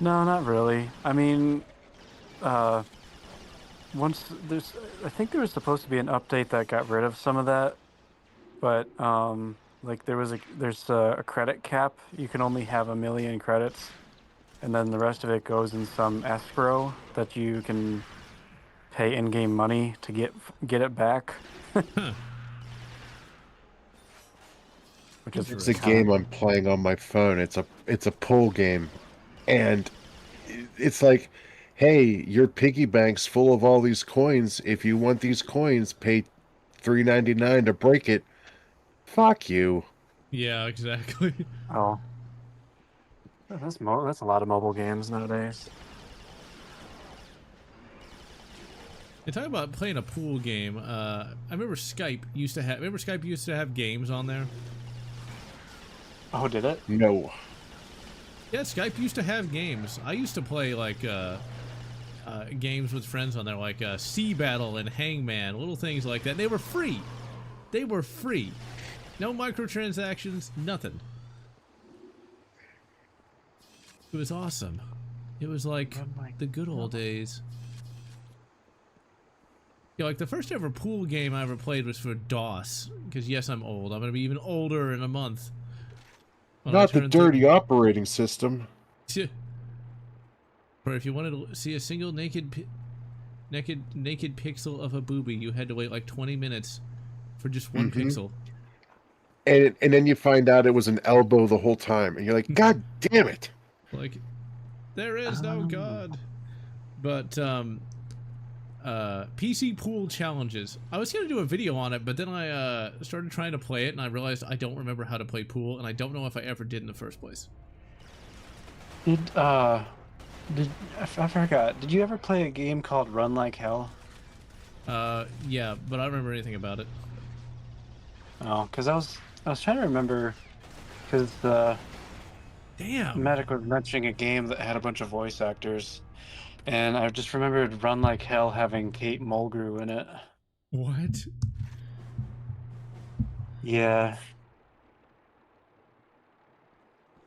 no, not really. I mean, once I think there was supposed to be an update that got rid of some of that, but like there's a credit cap. You can only have 1 million credits, and then the rest of it goes in some escrow that you can pay in-game money to get it back. Huh. Which is It's a game I'm playing on my phone. It's a pull game, and it's like, hey, your piggy bank's full of all these coins. If you want these coins, pay $3.99 to break it. Fuck you. Yeah, exactly. Oh, that's a lot of mobile games nowadays. And talking about playing a pool game, I remember Skype used to have games on there? Oh, did it? No. Yeah, Skype used to have games. I used to play like games with friends on there, like Sea Battle and Hangman, little things like that. They were free. They were free. No microtransactions, nothing. It was awesome. It was like the good old days. Yeah, like the first ever pool game I ever played was for DOS. Because yes, I'm old. I'm gonna be even older in a month. When I Not the turn dirty operating system. Or if you wanted to see a single naked pixel of a booby, you had to wait like 20 minutes for just one pixel. And then you find out it was an elbow the whole time, and you're like, God damn it! Like, there is no God. But PC pool challenges. I was gonna do a video on it, but then I started trying to play it, and I realized I don't remember how to play pool, and I don't know if I ever did in the first place. I forgot. Did you ever play a game called Run Like Hell? Yeah, but I don't remember anything about it. Oh, because I was trying to remember, because Damn. Medic was mentioning a game that had a bunch of voice actors, and I just remembered Run Like Hell having Kate Mulgrew in it. What? Yeah.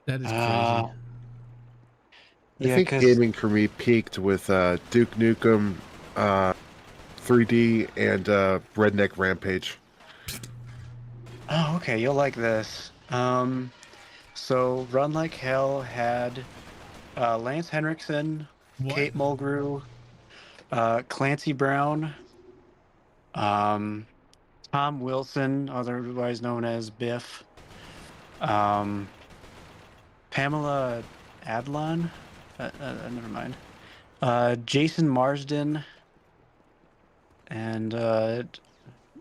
That is crazy. Yeah, I think 'cause- gaming for me peaked with Duke Nukem 3D and Redneck Rampage. Oh, okay, you'll like this. So Run Like Hell had Lance Henriksen, What? Kate Mulgrew, Clancy Brown, Tom Wilson, otherwise known as Biff, Pamela Adlon, never mind, Jason Marsden, and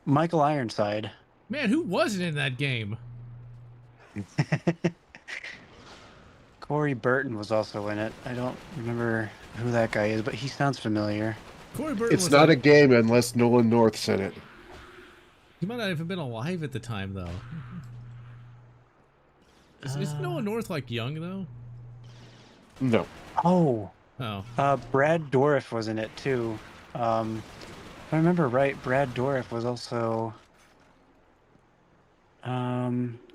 Michael Ironside. Man, who wasn't in that game? Corey Burton was also in it. I don't remember who that guy is, but he sounds familiar. Corey Burton It's was not a like, game unless Nolan North's in it. He might not have even been alive at the time, though. Is Noah North, like, young, though? No. Oh, Oh. Brad Dourif was in it too. If I remember right, Brad Dourif was also.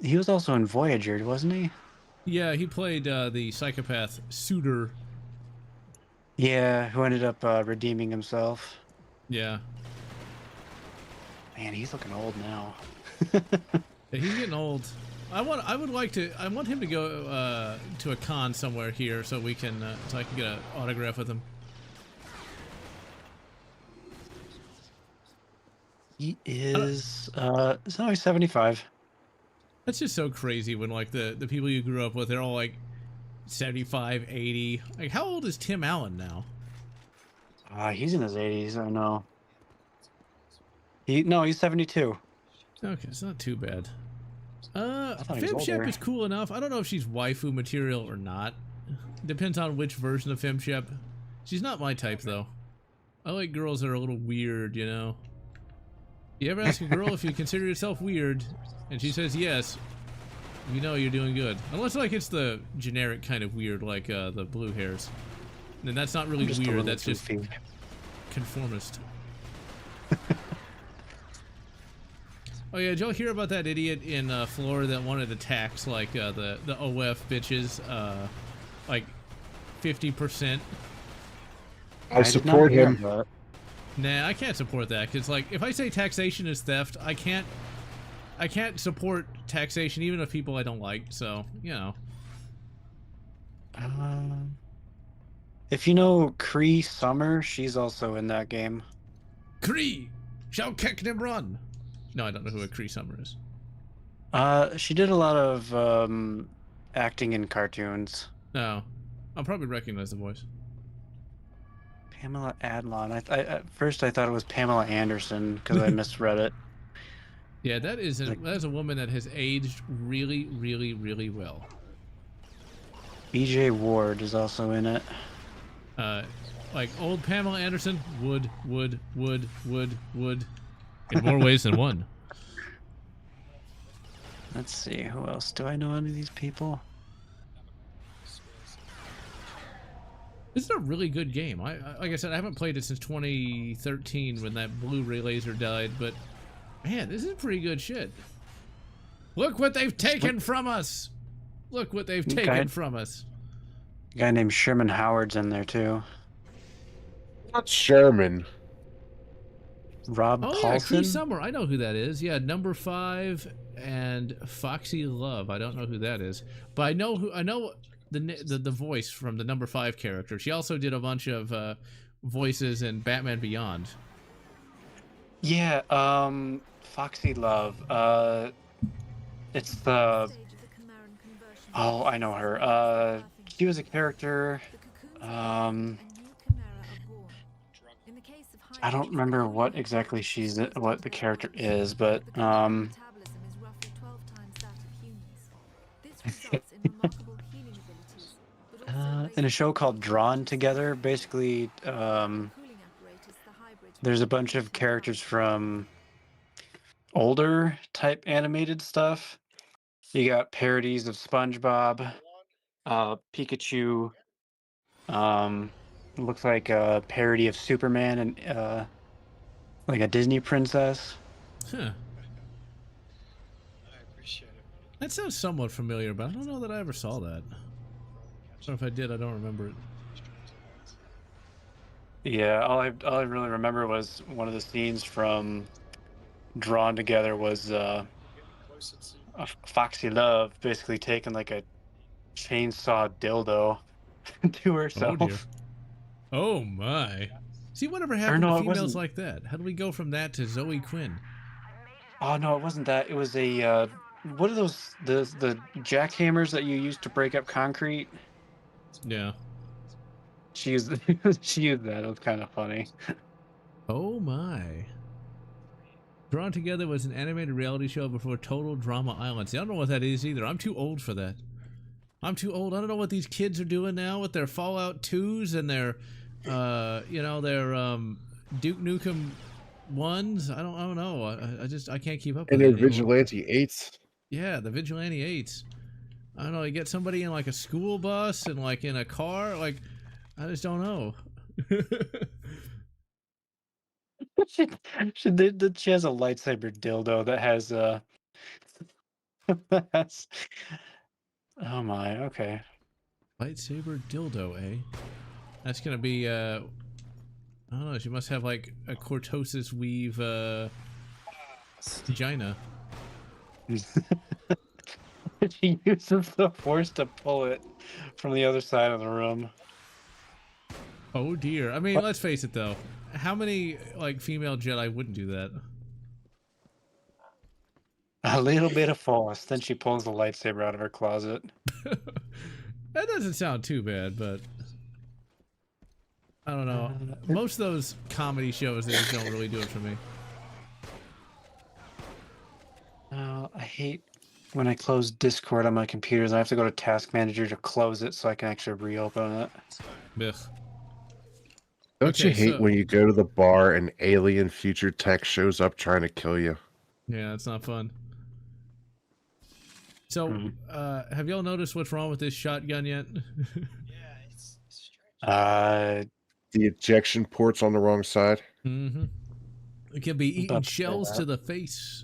He was also in Voyager, wasn't he? Yeah, he played the psychopath Suitor. Yeah, who ended up redeeming himself. Yeah. Man, he's looking old now. Yeah, he's getting old. I want him to go to a con somewhere here so we can so I can get an autograph with him. He is he's only 75. That's just so crazy when like the people you grew up with, they're all like 75, 80. Like, how old is Tim Allen now? He's in his 80s. I know. He's 72. Okay, it's not too bad. thought he was FemShep older. is cool enough. I don't know if she's waifu material or not. Depends on which version of FemShep. She's not my type though. I like girls that are a little weird, you know. You ever ask a girl if you consider yourself weird, and she says yes, you know you're doing good. Unless like it's the generic kind of weird, like the blue hairs. Then that's not really I'm just a weird. little That's just goofy. conformist. Oh yeah, did y'all hear about that idiot in Florida that wanted to tax like the OF bitches like 50%? I did not support hear him. that. Nah, I can't support that because like if I say taxation is theft, I can't support taxation even of people I don't like. So you know. If you know Cree Summer, she's also in that game. Cree shall kick them run. No, I don't know who a Cree Summer is. She did a lot of acting in cartoons. No, I'll probably recognize the voice. Pamela Adlon. At first I thought it was Pamela Anderson because I misread it. Yeah, that is a woman that has aged really, really, really well. BJ Ward is also in it. Like old Pamela Anderson would, in more ways than one. Let's see, who else? Do I know any of these people? This is a really good game. Like I said, I haven't played it since 2013 when that Blu-ray laser died, but man, this is pretty good shit. Look what they've taken from us! Look what they've taken from us. A guy named Sherman Howard's in there too. Not Sherman. Rob Oh yeah, Paulson? Cree Summer. I know who that is. Yeah, Number 5 and Foxy Love. I don't know who that is, but I know the voice from the Number 5 character. She also did a bunch of voices in Batman Beyond. Yeah, Foxy Love. It's the... Oh, I know her. She was a character... I don't remember what exactly what the character is, but The chemical metabolism is roughly 12 times that of humans. This results in remarkable healing abilities, but also in a raises show the called blood Drawn temperature Together, significantly. basically, The cooling apparatus the hybrids there's a require bunch of breaking down. characters from older type animated stuff. You got parodies of SpongeBob, Pikachu. It looks like a parody of Superman and like a Disney princess. Huh. That sounds somewhat familiar, but I don't know that I ever saw that. Or if I did, I don't remember it. Yeah, all I really remember was one of the scenes from Drawn Together was Foxy Love basically taking like a chainsaw dildo to Oh dear. herself. Oh my. See, whatever Or happened to no, it females wasn't. like that? How do we go from that to Zoe Quinn? Oh no, it wasn't that. It was a what are those the jackhammers that you use to break up concrete? Yeah. She used she used that. It was kind of funny. Oh my. Drawn Together was an animated reality show before Total Drama Island. See, I don't know what that is either. I'm too old for that. I'm too old. I don't know what these kids are doing now with their Fallout 2s and their, you know, their Duke Nukem 1s. I don't know. I can't keep up And with their it anymore. Vigilante 8s. Yeah, the Vigilante 8s. I don't know. You get somebody in like a school bus and like in a car. Like, I just don't know. she she has a lightsaber dildo that has that's oh my, okay. Lightsaber dildo, eh? That's gonna be I don't know, she must have like a cortosis weave vagina. She uses the force to pull it from the other side of the room. Oh dear. I mean, let's face it though. How many like female Jedi wouldn't do that? A little bit of force, then she pulls the lightsaber out of her closet. That doesn't sound too bad, but I don't know. Most of those comedy shows, they just don't really do it for me. I hate when I close Discord on my computers. I have to go to Task Manager to close it so I can actually reopen it. Ugh. Don't Okay, you hate so- when you go to the bar and alien future tech shows up trying to kill you? Yeah, it's not fun. So, Mhm. Have y'all noticed what's wrong with this shotgun yet? Uh, The ejection port's on the wrong side. Mm-hmm. It can be eating About to say shells that. to the face.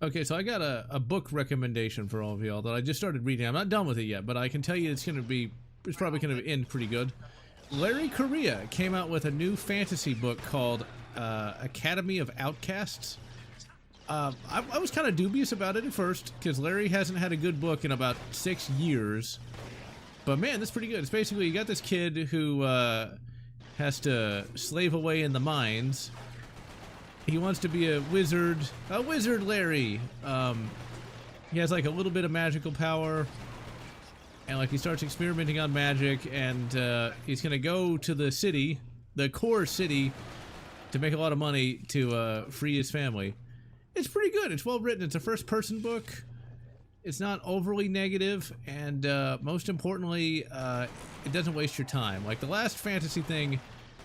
Okay, so I got a book recommendation for all of y'all that I just started reading. I'm not done with it yet, but I can tell you it's probably going to end pretty good. Larry Correia came out with a new fantasy book called Academy of Outcasts. I was kind of dubious about it at first because Larry hasn't had a good book in about 6 years. But man, that's pretty good. It's basically you got this kid who has to slave away in the mines. He wants to be a wizard Larry. He has like a little bit of magical power, and like he starts experimenting on magic, and he's gonna go to the city, the core city, to make a lot of money to free his family. It's pretty good. It's well written. It's a first-person book. It's not overly negative, and most importantly, it doesn't waste your time. Like the last fantasy thing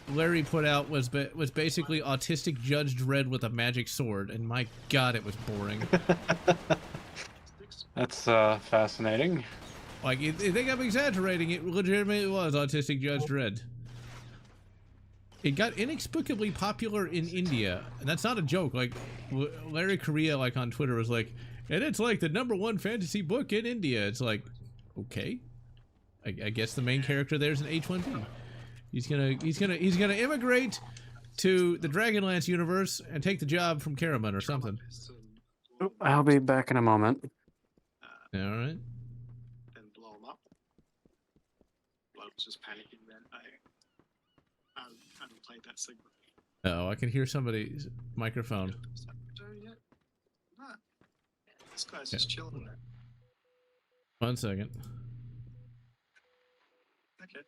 Larry put out was basically Autistic Judge Dredd with a magic sword, and my god, it was boring. That's fascinating. Like, you think I'm exaggerating, it legitimately was Autistic Judge Dredd. It got inexplicably popular in India, and that's not a joke. Like, Larry Correia, like, on Twitter was like, and it's like the #1 fantasy book in India. It's like, okay. I guess the main character there's an H1B. He's gonna immigrate to the Dragonlance universe and take the job from Karaman or something. I'll be back in a moment. All right. Then blow them up. Bloke's just panicking then. I haven't played that segment. Oh, I can hear somebody's microphone. Yet? No. This guy's just chilling. 1 second. Okay.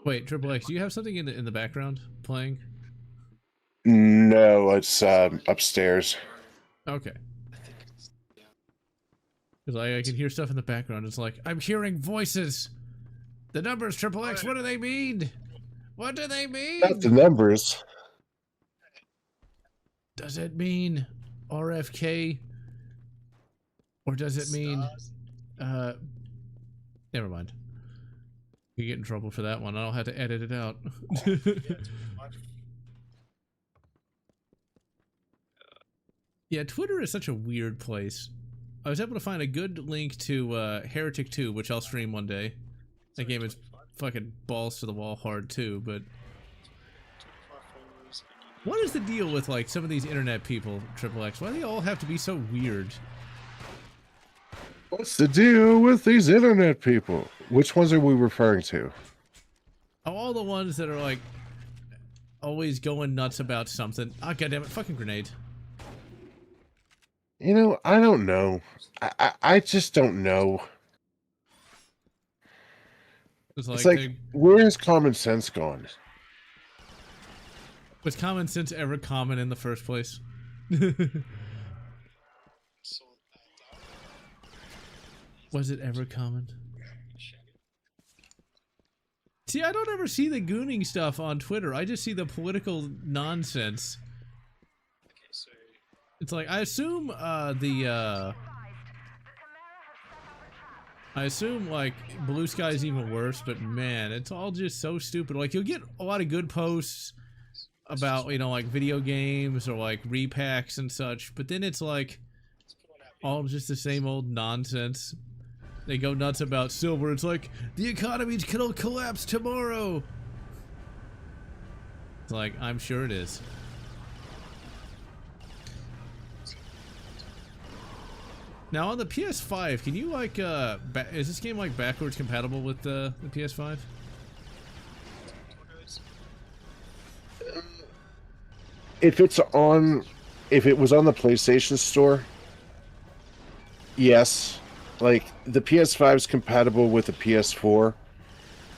Wait, Triple X, do you have something in the background playing? No, it's upstairs. Okay. Because I can hear stuff in the background. It's like, I'm hearing voices. The numbers, Triple X, what do they mean? What do they mean? Not the numbers. Does it mean RFK? Or does it mean... never mind. You get in trouble for that one. I don't have to edit it out. Yeah, Twitter is such a weird place. I was able to find a good link to Heretic 2, which I'll stream one day. That game is fucking balls to the wall hard too, but... What is the deal with, like, some of these internet people, Triple X? Why do they all have to be so weird? What's the deal with these internet people? Which ones are we referring to? All the ones that are, like, always going nuts about something. Ah, goddammit, fucking grenade. You know, I don't know. I just don't know. It's It's like, where has common sense gone? was common sense ever common in the first place? Was it ever common? See, I don't ever see the gooning stuff on Twitter. I just see the political nonsense. It's like, I assume, I assume, like, Blue Sky's even worse, but man, it's all just so stupid. Like, you'll get a lot of good posts about, you know, like, video games or, like, repacks and such, but then it's, like, all just the same old nonsense. They go nuts about silver. It's like, the economy's gonna collapse tomorrow. It's like, I'm sure it is. Now on the PS5, can you like is this game like backwards compatible with the PS5? If it was on the PlayStation Store, yes. Like the PS5 is compatible with the PS4,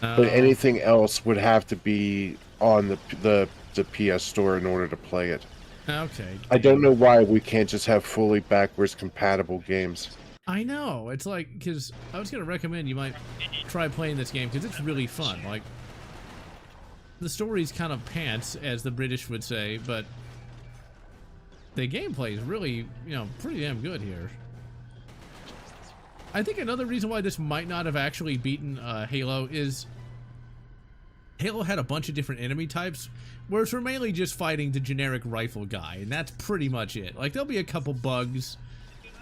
but anything else would have to be on the PS Store in order to play it. Okay. I don't know why we can't just have fully backwards compatible games. I know. It's like, because I was going to recommend you might try playing this game because it's really fun. Like, the story's kind of pants, as the British would say, but the gameplay is really, you know, pretty damn good here. I think another reason why this might not have actually beaten Halo is Halo had a bunch of different enemy types, whereas we're mainly just fighting the generic rifle guy, and that's pretty much it. Like, there'll be a couple bugs,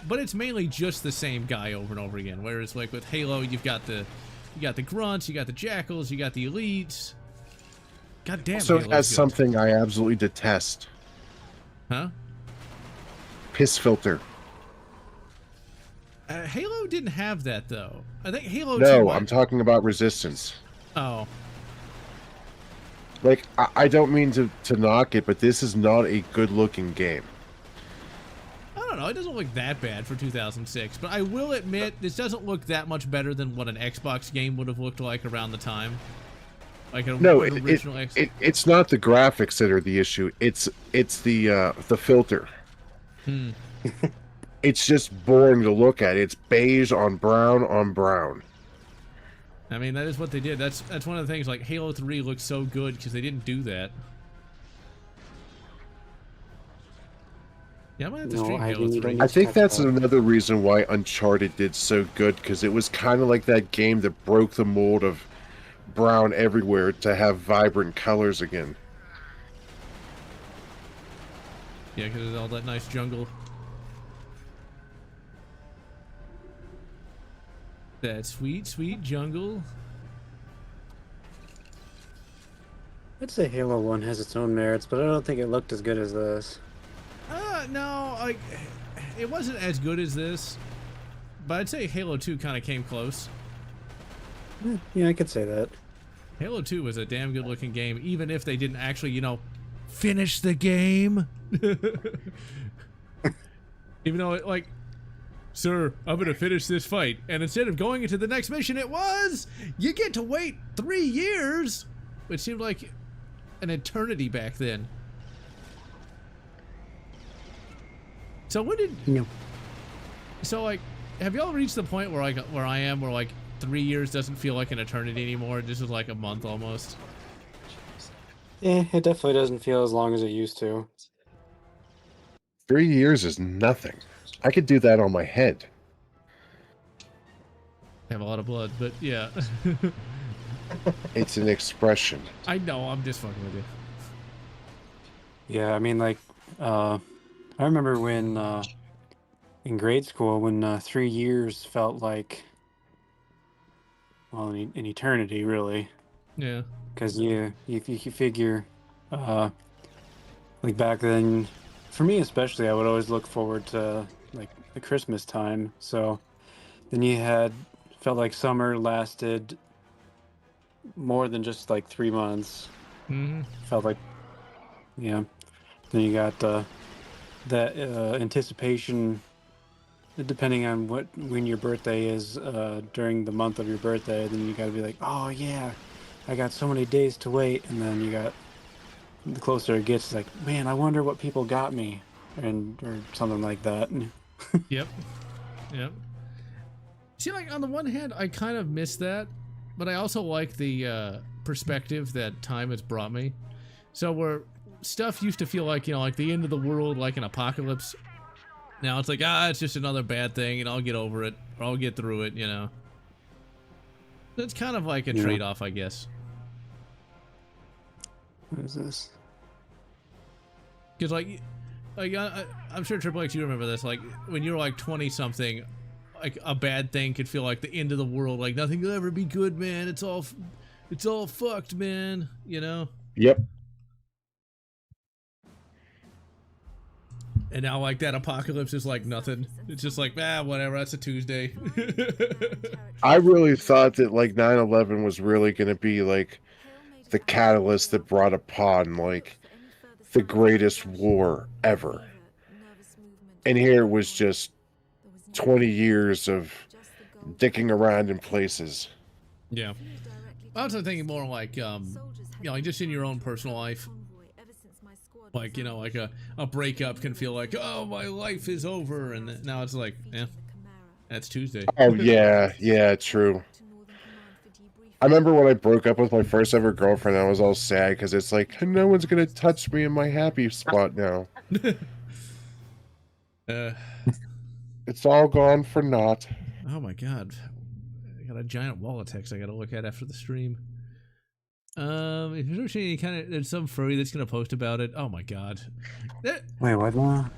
but it's mainly just the same guy over and over again. Whereas, like, with Halo, you got the grunts, you got the jackals, you got the elites. God damn. So it has something I absolutely detest. Huh? Piss filter. Halo didn't have that, though. I think Halo 2 No, I'm talking about Resistance. Oh. Like, I don't mean to knock it, but this is not a good-looking game. I don't know. It doesn't look that bad for 2006, but I will admit this doesn't look that much better than what an Xbox game would have looked like around the time. Like an original Xbox. It's not the graphics that are the issue. It's the filter. Hmm. It's just boring to look at. It's beige on brown on brown. I mean, that is what they did. That's one of the things. Like, Halo 3 looks so good because they didn't do that. Yeah, I might have to stream Halo 3. I think that's another reason why Uncharted did so good, because it was kind of like that game that broke the mold of brown everywhere to have vibrant colors again. Yeah, because there's all that nice jungle. That sweet, sweet jungle. I'd say Halo 1 has its own merits, but I don't think it looked as good as this. No, like, it wasn't as good as this, but I'd say Halo 2 kind of came close. Yeah, I could say that. Halo 2 was a damn good looking game, even if they didn't actually, you know, finish the game. Even though, sir, I'm gonna finish this fight. And instead of going into the next mission, you get to wait 3 years, which seemed like an eternity back then. So when did... No. So, like, have y'all reached the point where, like, where I am, where, like, 3 years doesn't feel like an eternity anymore? It just is like a month almost. Yeah, it definitely doesn't feel as long as it used to. 3 years is nothing. I could do that on my head. I have a lot of blood, but yeah. It's an expression. I know, I'm just fucking with you. Yeah, I mean, like, I remember when, in grade school, when 3 years felt like, well, an eternity, really. Yeah. Because you figure, like back then, for me especially, I would always look forward to like the Christmas time. So then felt like summer lasted more than just like 3 months. Mm-hmm. Felt like, yeah. Then you got that anticipation, depending on when your birthday is, during the month of your birthday. Then you got to be like, oh yeah, I got so many days to wait. And then the closer it gets, like, man, I wonder what people got me, or something like that. Yep. Yep. See, like, on the one hand, I kind of miss that, but I also like the perspective that time has brought me. So where stuff used to feel like, you know, like the end of the world, like an apocalypse. Now it's like, it's just another bad thing, and I'll get over it, or I'll get through it, you know. It's kind of like a trade-off, I guess. What is this? Because, like I'm sure Triple X, you remember this, like, when you were, like, 20-something, like, a bad thing could feel like the end of the world, like, nothing will ever be good, man, it's all fucked, man, you know? Yep. And now, like, that apocalypse is like nothing. It's just like, whatever, that's a Tuesday. I really thought that, like, 9/11 was really going to be, like, the catalyst that brought upon, like, the greatest war ever. And here was just 20 years of dicking around in places. Yeah. I was thinking more like, you know, like just in your own personal life. Like, you know, like a breakup can feel like, oh, my life is over. And now it's like, yeah, that's Tuesday. Oh, yeah, true. I remember when I broke up with my first ever girlfriend, I was all sad because it's like, no one's going to touch me in my happy spot now. It's all gone for naught. Oh my god. I got a giant wall of text I gotta look at after the stream. If you're seeing any kind of, there's some furry that's gonna post about it. Oh my god. Wait, what now?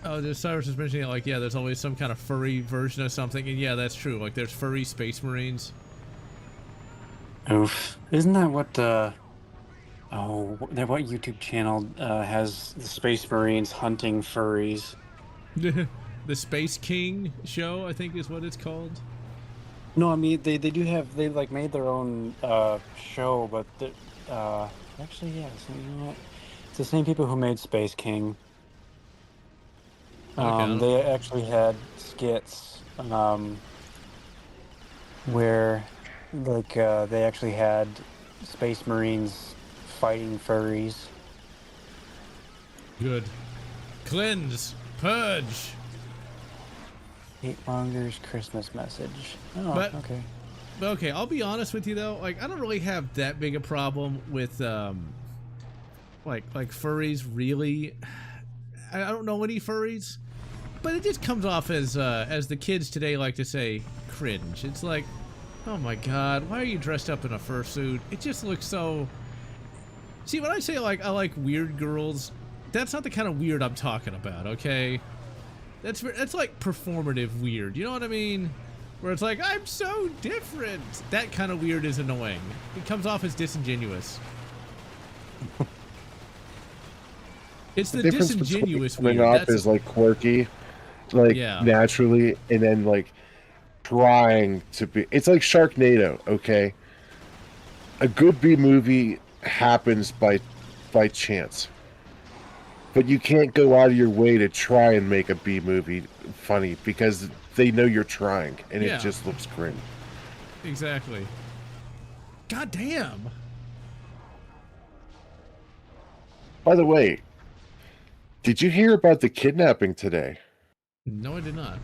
Oh, there's Cyrus is mentioning, like, yeah, there's always some kind of furry version of something, and yeah, that's true. Like, there's furry space marines. Oof. Isn't that what, what YouTube channel has the Space Marines hunting furries? The Space King show, I think is what it's called. No, I mean, they do have, they, like, made their own show, but, actually, yeah, so, you know what? It's the same people who made Space King. Okay. They actually had skits, where, like, they actually had Space Marines fighting furries. Good. Cleanse. Purge. Hatemonger's Christmas message. Oh, But- okay. Okay, I'll be honest with you though. Like, I don't really have that big a problem with like furries. Really, I don't know any furries, but it just comes off as the kids today like to say, cringe. It's like, oh my god, why are you dressed up in a fursuit? It just looks so. See, when I say like I like weird girls, that's not the kind of weird I'm talking about. Okay, that's like performative weird. You know what I mean? Where it's like, I'm so different. That kind of weird is annoying. It comes off as disingenuous. It's the difference disingenuous between weird. coming off is like quirky, like naturally, and then like trying to be. It's like Sharknado. Okay, a good B movie happens by chance, but you can't go out of your way to try and make a B movie funny because they know you're trying, and Yeah. it just looks grim. Exactly. God damn. By the way, did you hear about the kidnapping today? No, I did not.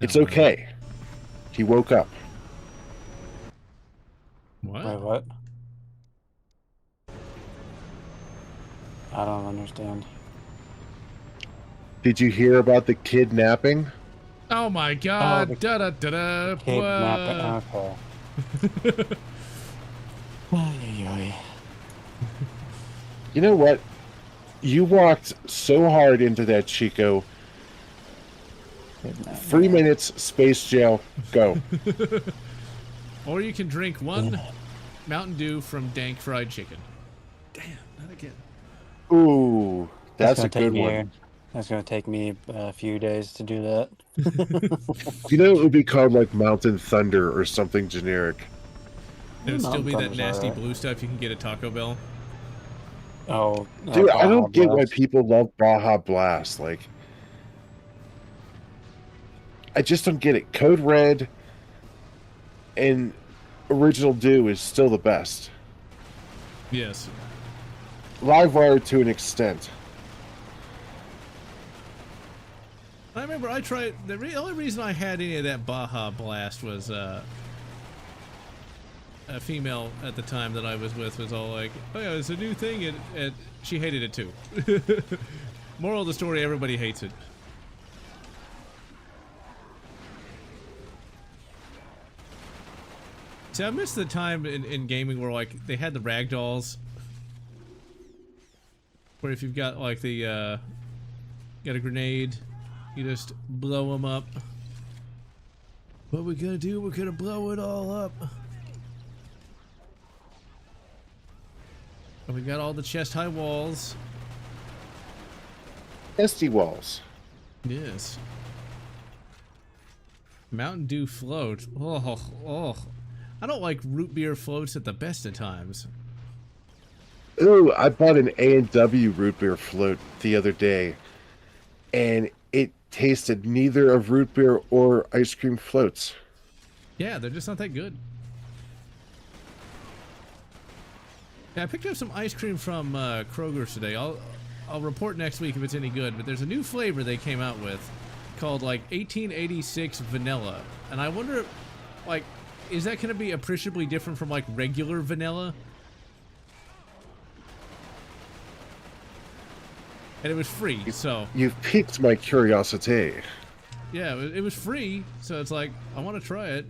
It's No, okay. He woke up. What? Wait, what? I don't understand. Did you hear about the kidnapping? Oh my god. the Da da da da. Kidnapping. Okay. Ay, ay, You know what? You walked so hard into that, Chico. ay. 3 minutes, space jail, go. Or you can drink one Mountain Dew from Dank Fried Chicken. Damn, not again. Ooh, that's a gonna take good one. That's gonna take me a few days to do that. You know, it would be called like Mountain Thunder or something generic. It would still be that Thunder's nasty alright. blue stuff you can get at Taco Bell. Oh, Dude, I Baja don't get why Blast. people love Baja Blast. Like, I just don't get it. Code Red and Original Dew is still the best. Yes. Livewire to an extent. I remember I tried. The only reason I had any of that Baja Blast was a female at the time that I was with was all like, "Oh yeah, it's a new thing," and she hated it too. Moral of the story: everybody hates it. See, I miss the time in gaming where like they had the ragdolls, where if you've got like the got a grenade, you just blow them up. What we're gonna do? We're gonna blow it all up. And we got all the chest-high walls. Testy walls. Yes. Mountain Dew float. Oh. I don't like root beer floats at the best of times. Ooh, I bought an A&W root beer float the other day, and it tasted neither of root beer or ice cream floats. Yeah, they're just not that good. Yeah, I picked up some ice cream from Kroger's today. I'll report next week if it's any good. But there's a new flavor they came out with called like 1886 vanilla, and I wonder, like, is that going to be appreciably different from like regular vanilla? And it was free, so You've piqued my curiosity. yeah, it was free. So it's like I want to try it.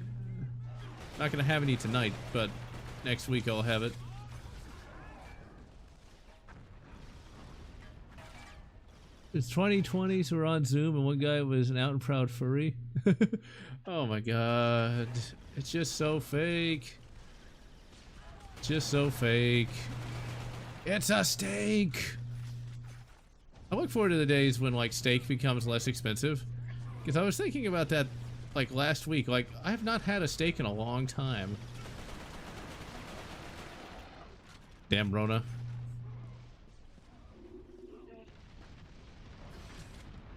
Not going to have any tonight, but next week I'll have it. It's 2020, so we're on Zoom, and one guy was an out and proud furry. Oh my god. It's just so fake. Just so fake. It's a steak! I look forward to the days when, like, steak becomes less expensive. Because I was thinking about that, like, last week. Like, I have not had a steak in a long time. Damn Rona.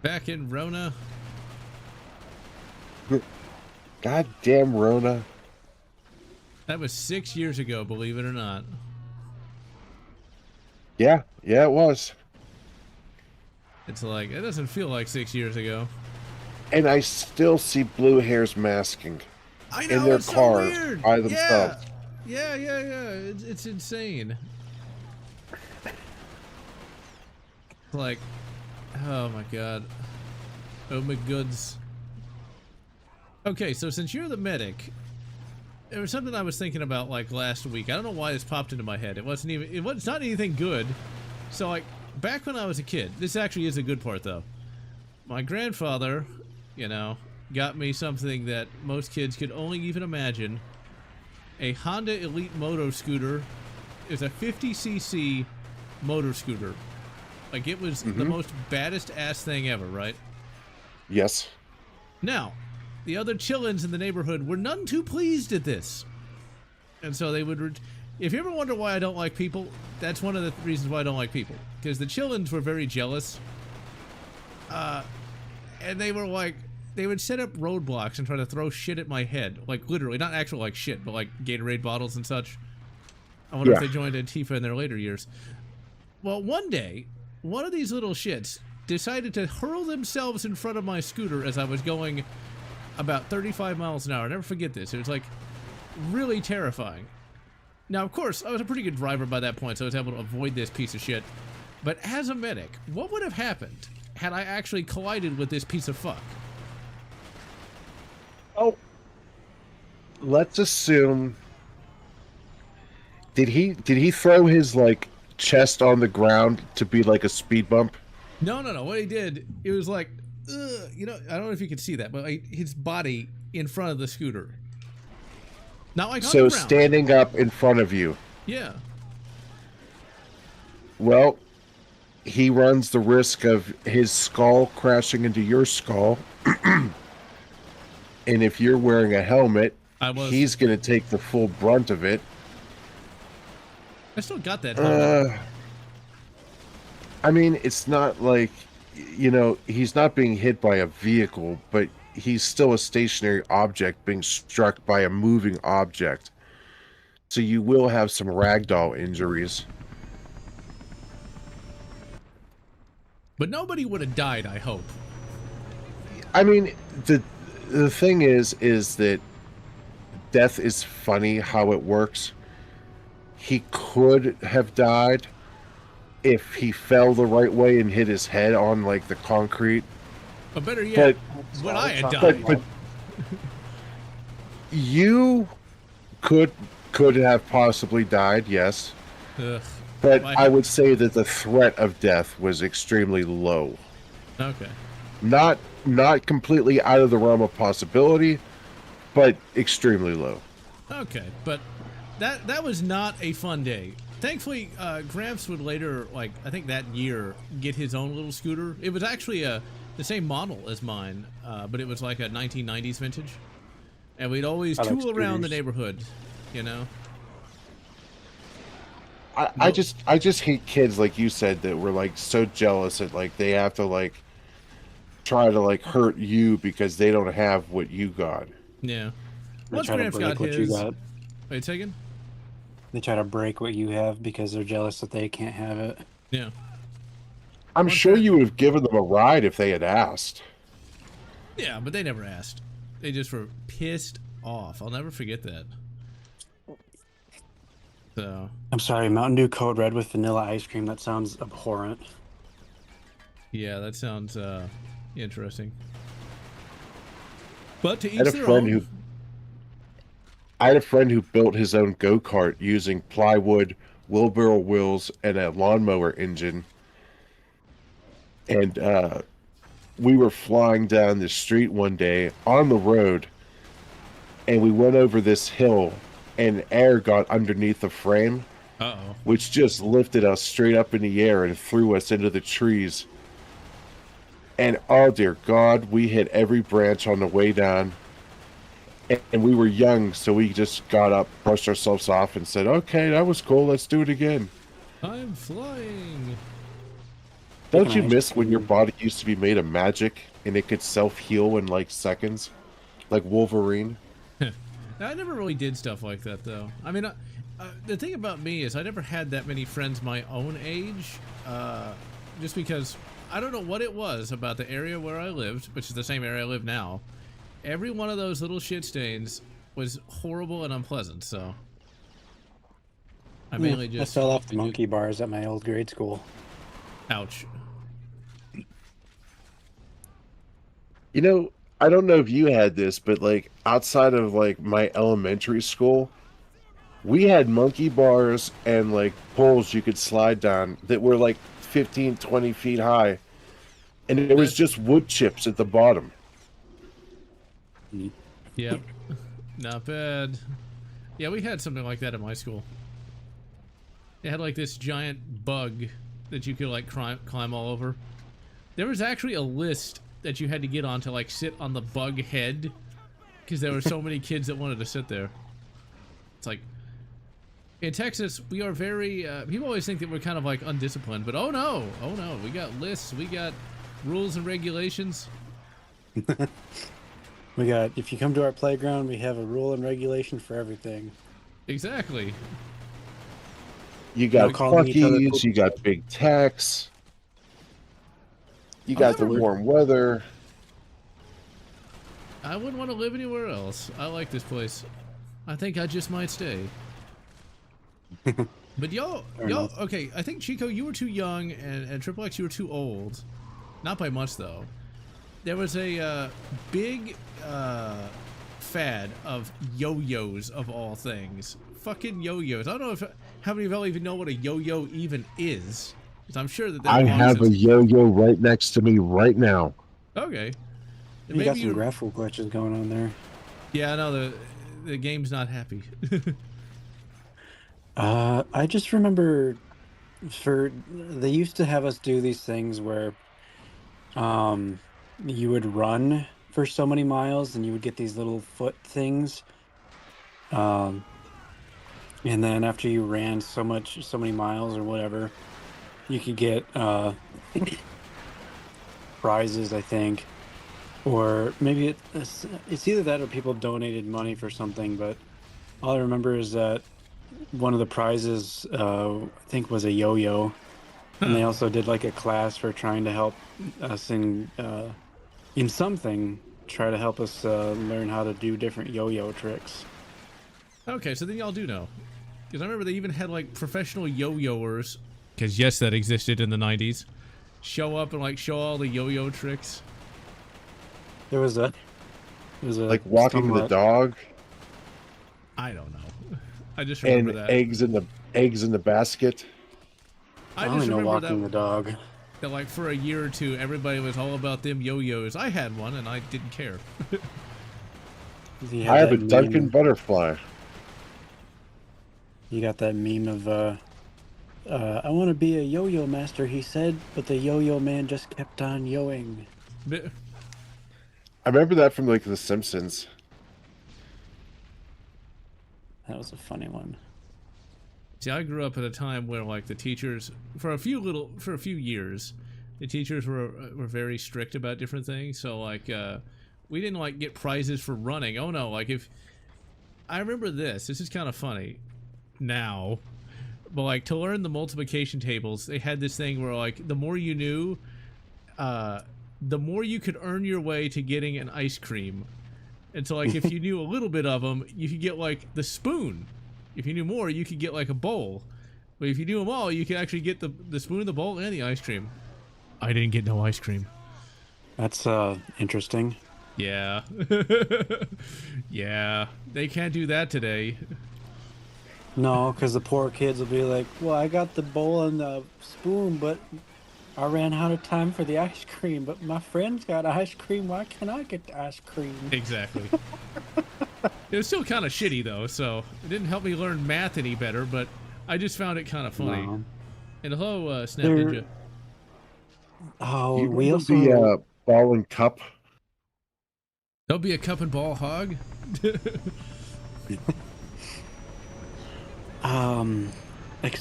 Back in Rona. Goddamn Rona. That was 6 years ago, believe it or not. Yeah, it was. It's like, it doesn't feel like 6 years ago. And I still see blue hairs masking I in their cars by themselves. Yeah. It's insane. Like, oh my god. Oh my goods. Okay, so since you're the medic, there was something I was thinking about like last week. I don't know why this popped into my head. It's not anything good. So like, back when I was a kid, this actually is a good part though. My grandfather, you know, got me something that most kids could only even imagine. A Honda Elite Moto Scooter. It's a 50cc motor scooter. Like, it was the most baddest ass thing ever, right? Yes. Now, the other chillins in the neighborhood were none too pleased at this. And so they would... If you ever wonder why I don't like people, that's one of the reasons why I don't like people. Because the chillins were very jealous. And they were like... they would set up roadblocks and try to throw shit at my head. Like, literally. Not actual, like, shit, but, like, Gatorade bottles and such. I wonder if they joined Antifa in their later years. Well, one day, one of these little shits decided to hurl themselves in front of my scooter as I was going about 35 miles an hour. I'll never forget this. It was, like, really terrifying. Now, of course, I was a pretty good driver by that point, so I was able to avoid this piece of shit. But as a medic, what would have happened had I actually collided with this piece of fuck? Oh, let's assume. Did he throw his like chest on the ground to be like a speed bump? No. What he did, it was like, you know, I don't know if you can see that, but like his body in front of the scooter. Not like on the ground. So standing up in front of you. Yeah. Well, he runs the risk of his skull crashing into your skull. And if you're wearing a helmet, he's going to take the full brunt of it. I still got that helmet. I mean, it's not like, you know, he's not being hit by a vehicle, but he's still a stationary object being struck by a moving object. So you will have some ragdoll injuries. But nobody would have died, I hope. I mean, the thing is that death is funny how it works. He could have died if he fell the right way and hit his head on like the concrete. But better yet, when I had died. But you could have possibly died, yes. Ugh. But I would say that the threat of death was extremely low. Okay. Not completely out of the realm of possibility, but extremely low. Okay, but that was not a fun day. Thankfully, Gramps would later, like, I think that year, get his own little scooter. It was actually the same model as mine, but it was like a 1990s vintage. And we'd always tool around the neighborhood, you know? I just hate kids, like you said, that were, like, so jealous that, like, they have to, like, try to, like, hurt you because they don't have what you got. Yeah. Once Gramps got his... Wait a second. They try to break what you have because they're jealous that they can't have it. Yeah. I'm sure you would have given them a ride if they had asked. Yeah, but they never asked. They just were pissed off. I'll never forget that. So. I'm sorry, Mountain Dew Code Red with vanilla ice cream. That sounds abhorrent. Yeah, that sounds interesting. But to each their own. I had a friend who built his own go-kart using plywood, wheelbarrow wheels, and a lawnmower engine. And we were flying down the street one day on the road, and we went over this hill, and air got underneath the frame, which just lifted us straight up in the air and threw us into the trees. And oh dear God, we hit every branch on the way down. And we were young, so we just got up, brushed ourselves off, and said, okay, that was cool, let's do it again. I'm flying. Don't you miss when your body used to be made of magic, and it could self-heal in, like, seconds? Like Wolverine? I never really did stuff like that, though. I mean, the thing about me is I never had that many friends my own age, just because I don't know what it was about the area where I lived, which is the same area I live now. Every one of those little shit stains was horrible and unpleasant, so I mainly just... I fell off the monkey bars at my old grade school. Ouch. You know, I don't know if you had this, but, like, outside of, like, my elementary school, we had monkey bars and, like, poles you could slide down that were, like, 15, 20 feet high. And it was just wood chips at the bottom. Yep. Not bad. Yeah, we had something like that at my school. It had like this giant bug that you could like climb all over. There was actually a list that you had to get on to like sit on the bug head because there were so many kids that wanted to sit there. It's like in Texas, we are very people always think that we're kind of like undisciplined, but oh no, we got lists, we got rules and regulations. We got, if you come to our playground, we have a rule and regulation for everything. Exactly. You got calling each other Buc-ee's, you got Big Tex, you I'll got the never- warm weather. I wouldn't want to live anywhere else. I like this place. I think I just might stay. But y'all, okay, I think Chico, you were too young, and Triple X, you were too old. Not by much, though. There was a big fad of yo-yos, of all things. Fucking yo-yos. I don't know if how many of y'all even know what a yo-yo even is. 'Cause I'm sure that I have a yo-yo right next to me right now. Okay. You got some graphical glitches going on there. Yeah, I know the game's not happy. I just remember they used to have us do these things where you would run for so many miles and you would get these little foot things. And then after you ran so many miles or whatever, you could get prizes, I think. Or maybe it's either that or people donated money for something, but all I remember is that one of the prizes, I think, was a yo-yo. And they also did like a class for trying to help us in something, try to help us learn how to do different yo-yo tricks. Okay, so then y'all do know. Because I remember they even had like professional yo-yoers, because yes, that existed in the 90s, show up and like show all the yo-yo tricks. There was a like walking the dog. I don't know. I just remember and that. eggs in the basket. I just only know remember walking the dog. That like for a year or two, everybody was all about them yo-yos. I had one and I didn't care. I have a Duncan butterfly. You got that meme of I want to be a yo-yo master, he said, but the yo-yo man just kept on yoing. I remember that from like The Simpsons. That was a funny one. See, I grew up at a time where like the teachers, for a few years, the teachers were very strict about different things. So like we didn't like get prizes for running. Oh no, like if I remember this is kind of funny now, but like to learn the multiplication tables, they had this thing where like the more you knew, the more you could earn your way to getting an ice cream. And so like if you knew a little bit of them, you could get like the spoon. If you knew more, you could get like a bowl. But if you knew them all, you could actually get the spoon, the bowl, and the ice cream. I didn't get no ice cream. That's interesting. Yeah. Yeah. They can't do that today. No, because the poor kids will be like, well, I got the bowl and the spoon, but I ran out of time for the ice cream. But my friend's got ice cream. Why can't I get the ice cream? Exactly. It was still kind of shitty, though, so it didn't help me learn math any better, but I just found it kind of funny. No. And hello, Snap Ninja. Oh, You we also... the ball and cup. There'll be a cup and ball hog.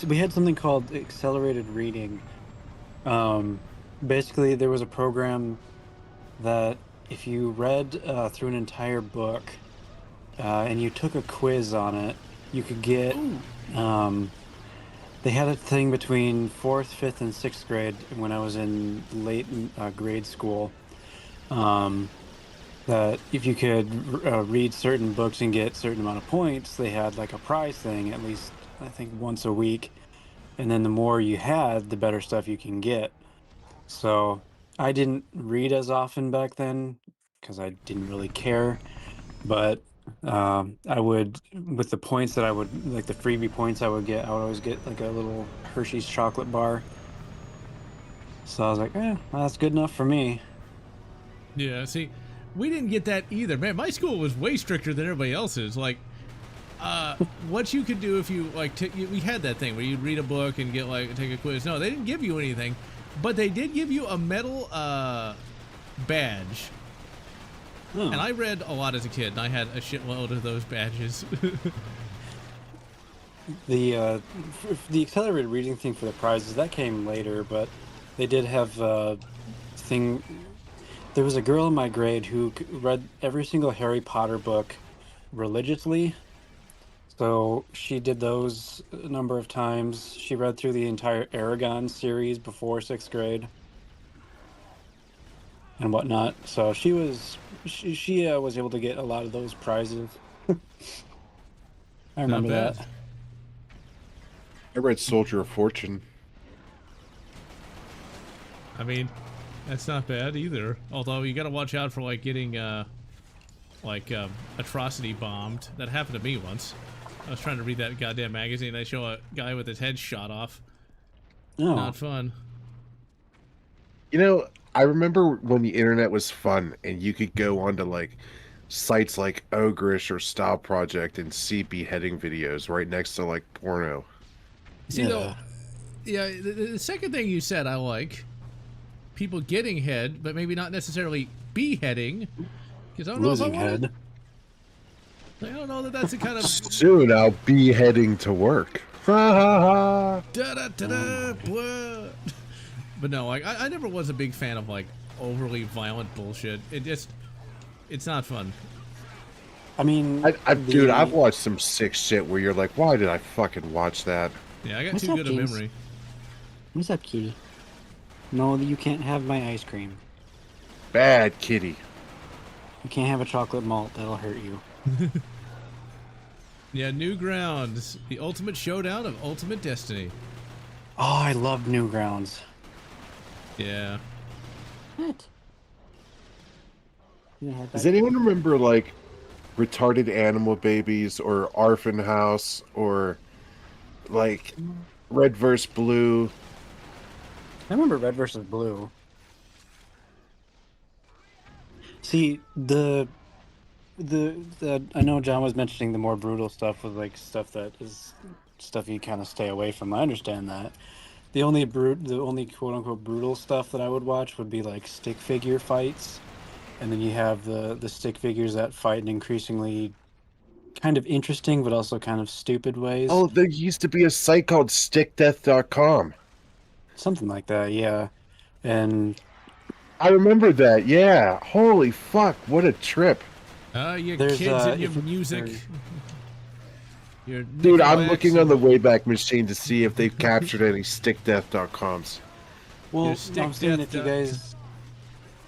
We had something called accelerated reading. Basically, there was a program that if you read through an entire book and you took a quiz on it, you could get... they had a thing between 4th, 5th, and 6th grade when I was in late grade school. That if you could read certain books and get a certain amount of points, they had like a prize thing at least, I think, once a week. And then the more you had, the better stuff you can get. So I didn't read as often back then because I didn't really care. But I would, with the points that I would, like the freebie points I would always get like a little Hershey's chocolate bar. So I was like, well, that's good enough for me. Yeah, see, we didn't get that either. Man, my school was way stricter than everybody else's. Like, what you could do if you, like, we had that thing where you'd read a book and get, like, take a quiz. No, they didn't give you anything, but they did give you a metal badge. And I read a lot as a kid, and I had a shitload of those badges. The accelerated reading thing for the prizes, that came later, but they did have thing. There was a girl in my grade who read every single Harry Potter book religiously. So she did those a number of times. She read through the entire Aragon series before 6th grade and whatnot. So she was able to get a lot of those prizes. I remember bad. that. I read Soldier of Fortune. I mean, that's not bad either. Although you got to watch out for like getting atrocity bombed. That happened to me once. I was trying to read that goddamn magazine. I show a guy with his head shot off. Oh. Not fun. You know, I remember when the internet was fun and you could go onto like sites like Ogrish or Style Project and see beheading videos right next to like porno. See though, yeah, the second thing you said I like. People getting head, but maybe not necessarily beheading. Because I don't Losing know if I head. I don't know that that's the kind of Soon I'll be heading to work. Ha ha ha. da da da da. Blah. But no, like I never was a big fan of like overly violent bullshit. It's not fun. I mean, Dude, I've watched some sick shit where you're like, why did I fucking watch that? Yeah, I got What's too up, good a James? memory. What's up, kitty? No, you can't have my ice cream. Bad kitty. You can't have a chocolate malt. That'll hurt you. Yeah, Newgrounds, the ultimate showdown of Ultimate Destiny. Oh, I love Newgrounds. Yeah. What? Does anyone remember like Retarded Animal Babies or Orphan House or like Red vs. Blue? I remember Red versus Blue. See, the I know John was mentioning the more brutal stuff with like stuff that is stuff you kind of stay away from. I understand that. The only quote unquote brutal stuff that I would watch would be like stick figure fights, and then you have the stick figures that fight in increasingly kind of interesting but also kind of stupid ways. Oh, there used to be a site called stickdeath.com. Something like that, yeah. And I remember that, yeah. Holy fuck, what a trip. Your There's, kids and your if- music. Your Dude, I'm Nickelbacks looking on the and- Wayback Machine to see if they've captured any stickdeath.coms. well, stick I'm saying death if you dot- guys.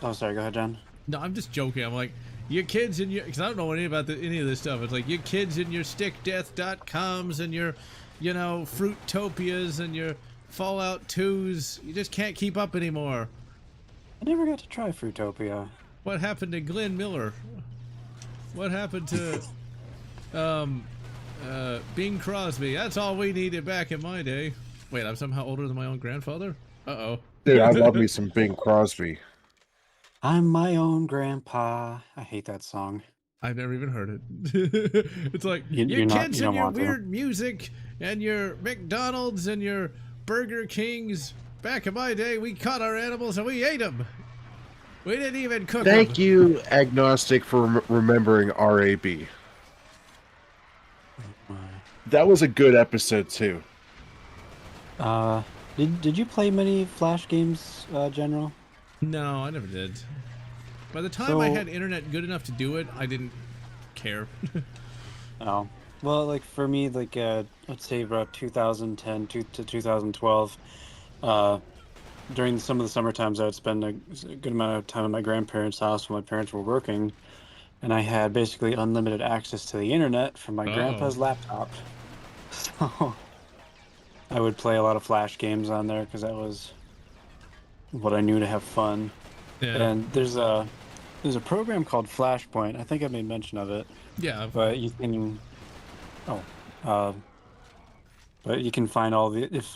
Oh, sorry. Go ahead, John. No, I'm just joking. I'm like, your kids and your... Because I don't know any about any of this stuff. It's like, your kids and your stickdeath.coms and your, you know, Fruitopias and your Fallout 2s. You just can't keep up anymore. I never got to try Fruitopia. What happened to Glenn Miller? What happened to... Bing Crosby? That's all we needed back in my day. Wait, I'm somehow older than my own grandfather? Uh-oh. Dude, I love me some Bing Crosby. I'm my own grandpa. I hate that song. I've never even heard it. It's like, You- your you're not- kids you and don't your want to. weird music and your McDonald's and your Burger Kings. Back in my day, we caught our animals and we ate them. We didn't even cook them. Thank you, Agnostic, for remembering RAB. That was a good episode, too. Did you play many Flash games, General? No, I never did. By the time I So- had internet good enough to do it, I didn't care. Oh, well, like for me, like let's say about 2010 to 2012, during some of the summer times, I would spend a good amount of time at my grandparents' house when my parents were working, and I had basically unlimited access to the internet from my grandpa's laptop. So I would play a lot of Flash games on there because that was what I knew to have fun. Yeah. And there's a program called Flashpoint. I think I made mention of it. Yeah. But you can, but you can find all the, if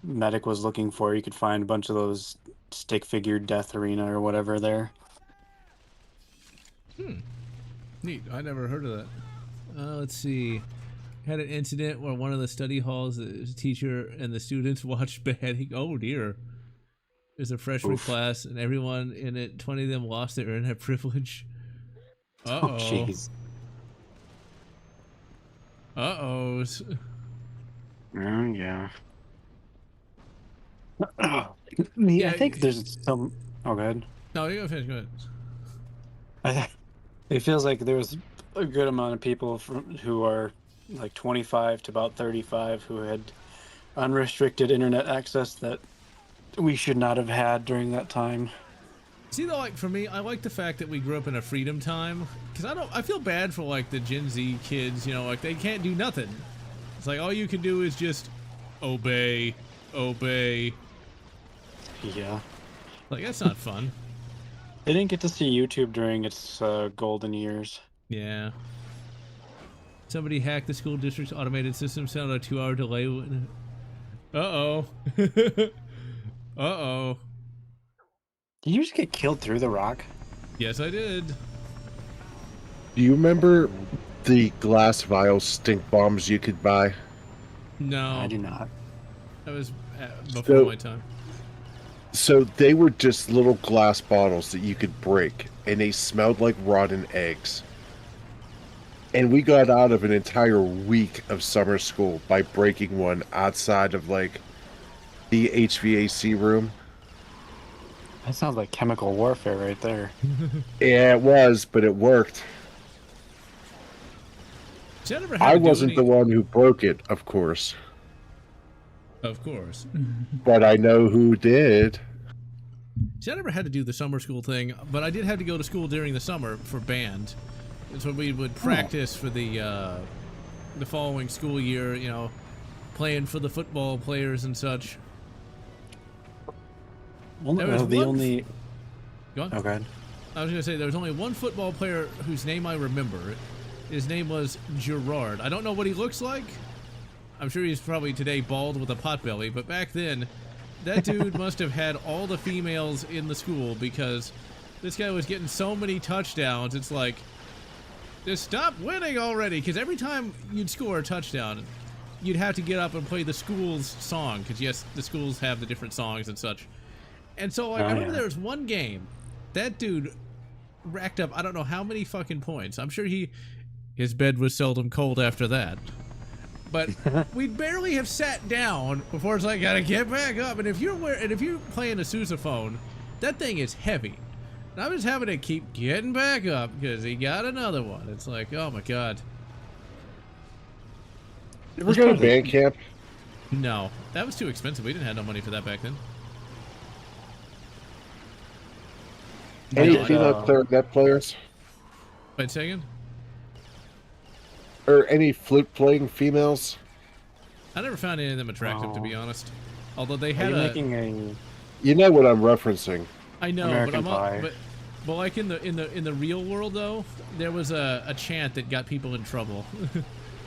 Medic was looking for, you could find a bunch of those stick figure Death Arena or whatever there. Neat. I never heard of that. Let's see. Had an incident where one of the study halls, the teacher and the students watched beheading. Oh dear. There's a freshman class and everyone in it, 20 of them lost their internet privilege. Uh-oh. Oh, jeez. Uh-oh. Oh, yeah. Yeah, I think there's some. Oh, go ahead. No, you go finish. Go ahead. It feels like there's a good amount of people who are like 25 to about 35 who had unrestricted internet access that we should not have had during that time. See, though, like for me, I like the fact that we grew up in a freedom time, because I feel bad for like the Gen Z kids, you know, like they can't do nothing. It's like all you can do is just obey. Yeah. Like that's not fun. They didn't get to see YouTube during its golden years. Yeah. Somebody hacked the school district's automated system, sent out a 2-hour delay. Uh-oh. Uh-oh. Did you just get killed through the rock? Yes, I did. Do you remember the glass vial stink bombs you could buy? No. I do not. That was before my time. So they were just little glass bottles that you could break, and they smelled like rotten eggs. And we got out of an entire week of summer school by breaking one outside of like the HVAC room. That sounds like chemical warfare right there. Yeah, it was, but it worked. See, I never had I to do wasn't any- the one who broke it, of course. Of course. But I know who did. See, I never had to do the summer school thing, but I did have to go to school during the summer for band. And so we would practice for the following school year, you know, playing for the football players and such. Well, There was the one- only... Go on. Oh, go ahead. I was going to say, there was only one football player whose name I remember. His name was Gerard. I don't know what he looks like. I'm sure he's probably today bald with a potbelly, but back then, that dude must have had all the females in the school because this guy was getting so many touchdowns. It's like, just stop winning already, because every time you'd score a touchdown, you'd have to get up and play the school's song, because yes, the schools have the different songs and such. And so like, I remember there was one game, that dude racked up I don't know how many fucking points. I'm sure his bed was seldom cold after that. But we'd barely have sat down before it's like, gotta get back up. And if you're playing a sousaphone, that thing is heavy. And I'm just having to keep getting back up because he got another one. It's like, oh my god. You ever go to band camp? No, that was too expensive. We didn't have no money for that back then. Any No, female clarinet players? Wait a second. Or any flute playing females? I never found any of them attractive, to be honest. Although they Are had you a. making a... You know what I'm referencing. I know, American but Pie? but like in the real world though, there was a chant that got people in trouble.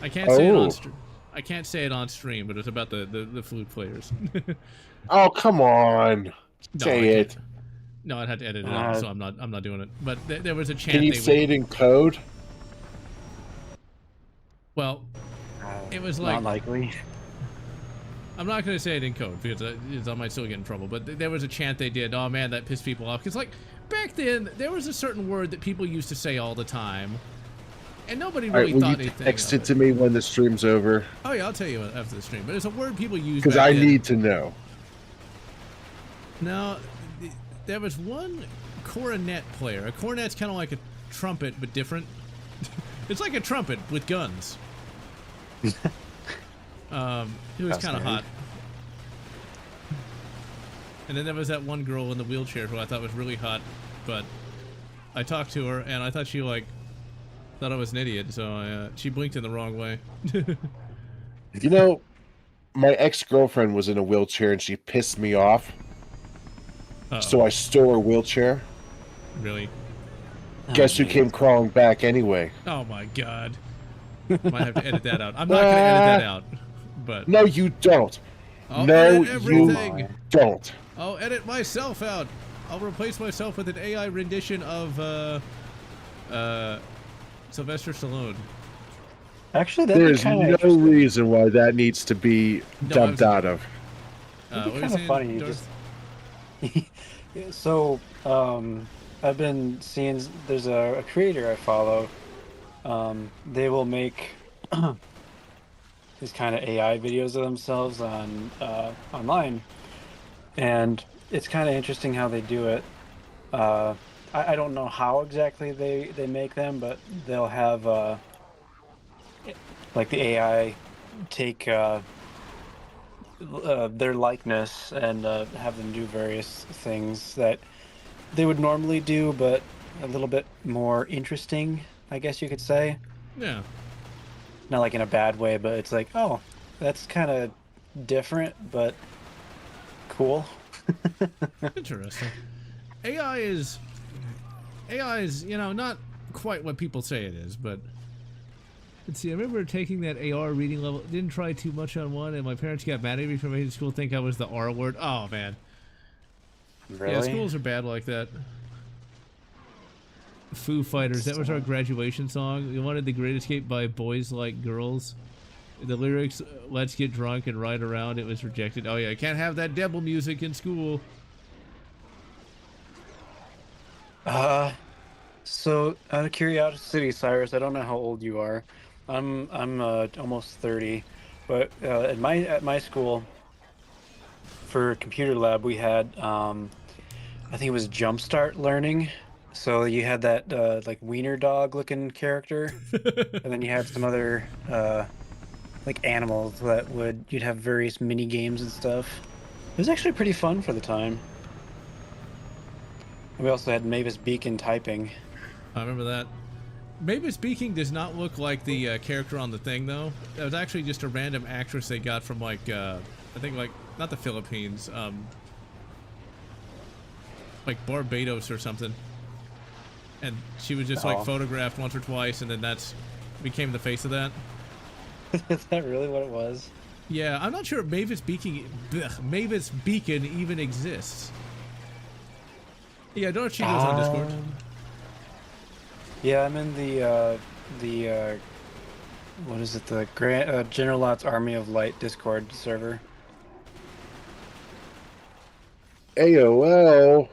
I can't say it on I can't say it on stream, but it's about the flute players. Oh, come on. No, Say I it. can't. No, I'd have to edit it out, so I'm not doing it. But there was a chant. Can you say it in code? Well, it was like Not likely. I'm not going to say it in code because I might still get in trouble. But there was a chant they did. Oh man, that pissed people off. Because like back then, there was a certain word that people used to say all the time, and nobody All right, really will thought you anything. text of it to me when the stream's over? Oh yeah, I'll tell you after the stream. But it's a word people use Because back I then. need to know. Now, there was one cornet player. A cornet's kind of like a trumpet, but different. It's like a trumpet with guns. He was kind of hot. And then there was that one girl in the wheelchair who I thought was really hot, but I talked to her and I thought she like thought I was an idiot, so she blinked in the wrong way. You know, my ex-girlfriend was in a wheelchair and she pissed me off. So I stole her wheelchair. Really? Guess who came crawling back anyway? Oh my god. Might have to edit that out. I'm not gonna edit that out, but No, you don't. I'll No, edit you everything. don't. I'll edit myself out. I'll replace myself with an AI rendition of Sylvester Stallone. Actually, that'd There's be kind no of reason why that needs to be No, dumped out of. It'd be what kind were of you funny. saying, You Darth? just so I've been seeing there's a creator I follow. They will make these kind of AI videos of themselves on online, and it's kind of interesting how they do it. I don't know how exactly they make them, but they'll have like the AI take their likeness and have them do various things that they would normally do, but a little bit more interesting, I guess you could say. Yeah. Not like in a bad way, but it's like, oh, that's kind of different, but cool. Interesting. AI is, you know, not quite what people say it is, but let's see. I remember taking that AR reading level. Didn't try too much on one, and my parents got mad at me for making school think I was the R word. Oh man. Really? Yeah, schools are bad like that. Foo Fighters. That was our graduation song. We wanted The Great Escape by Boys Like Girls. The lyrics, let's get drunk and ride around. It was rejected. Oh yeah, I can't have that devil music in school. So out of curiosity, Cyrus, I don't know how old you are. I'm almost 30, but at my school for computer lab we had I think it was Jumpstart Learning. So you had that like wiener dog looking character, and then you had some other like animals that you'd have various mini games and stuff. It was actually pretty fun for the time. We also had Mavis Beacon typing. I remember that. Mavis Beacon does not look like the character on the thing, though. That was actually just a random actress they got from, like, I think, like, not the Philippines, like Barbados or something. And she was just, like, photographed once or twice, and then that's became the face of that. Is that really what it was? Yeah, I'm not sure if Mavis Beacon even exists. Yeah, don't she goes on Discord. Yeah, I'm in the what is it? The General Lotz Army of Light Discord server. AOL.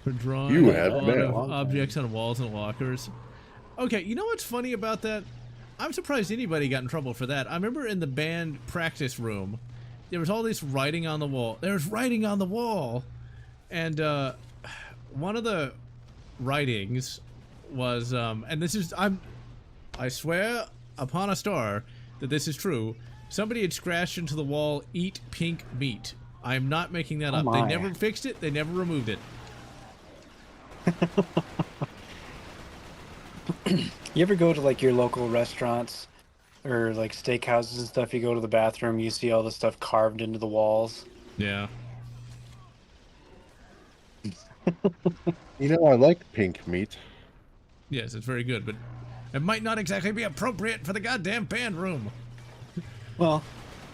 For drawing You a have lot now. of objects on walls and lockers. Okay, you know what's funny about that? I'm surprised anybody got in trouble for that. I remember in the band practice room, there was all this writing on the wall. There's writing on the wall, and one of the writings was, and this is, I swear upon a star that this is true. Somebody had scratched into the wall, "Eat pink meat." I am not making that up. They never fixed it. They never removed it. You ever go to like your local restaurants or like steakhouses and stuff? You go to the bathroom, you see all the stuff carved into the walls. Yeah. You know, I like pink meat. Yes, it's very good, but it might not exactly be appropriate for the goddamn band room. Well,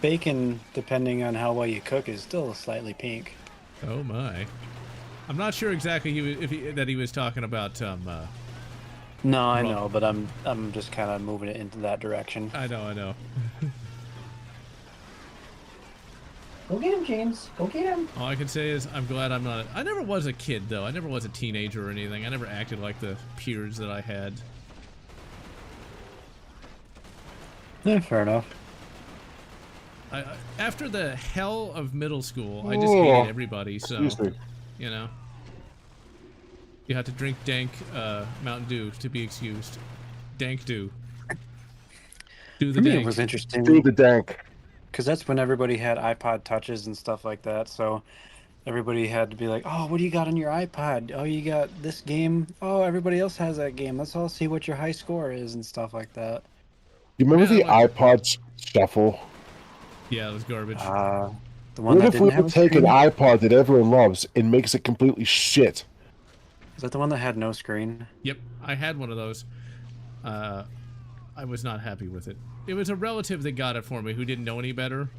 bacon, depending on how well you cook, is still slightly pink. Oh my! I'm not sure exactly that he was talking about. No, I know, but I'm just kind of moving it into that direction. I know. Go get him, James. Go get him. All I can say is I'm glad I'm not. I never was a kid though. I never was a teenager or anything. I never acted like the peers that I had. Yeah, fair enough. After the hell of middle school, I just hated everybody. So, you know, you had to drink dank Mountain Dew to be excused. Dank Dew. Do the For me, dank. it was interesting. Do the dank. Because that's when everybody had iPod touches and stuff like that. So everybody had to be like, oh, what do you got on your iPod? Oh, you got this game. Oh, everybody else has that game. Let's all see what your high score is and stuff like that. You remember the iPod Shuffle? Yeah, it was garbage. The one What that if we didn't have would a take an screen? iPod that everyone loves and makes it completely shit? Is that the one that had no screen? Yep, I had one of those. I was not happy with it. It was a relative that got it for me who didn't know any better.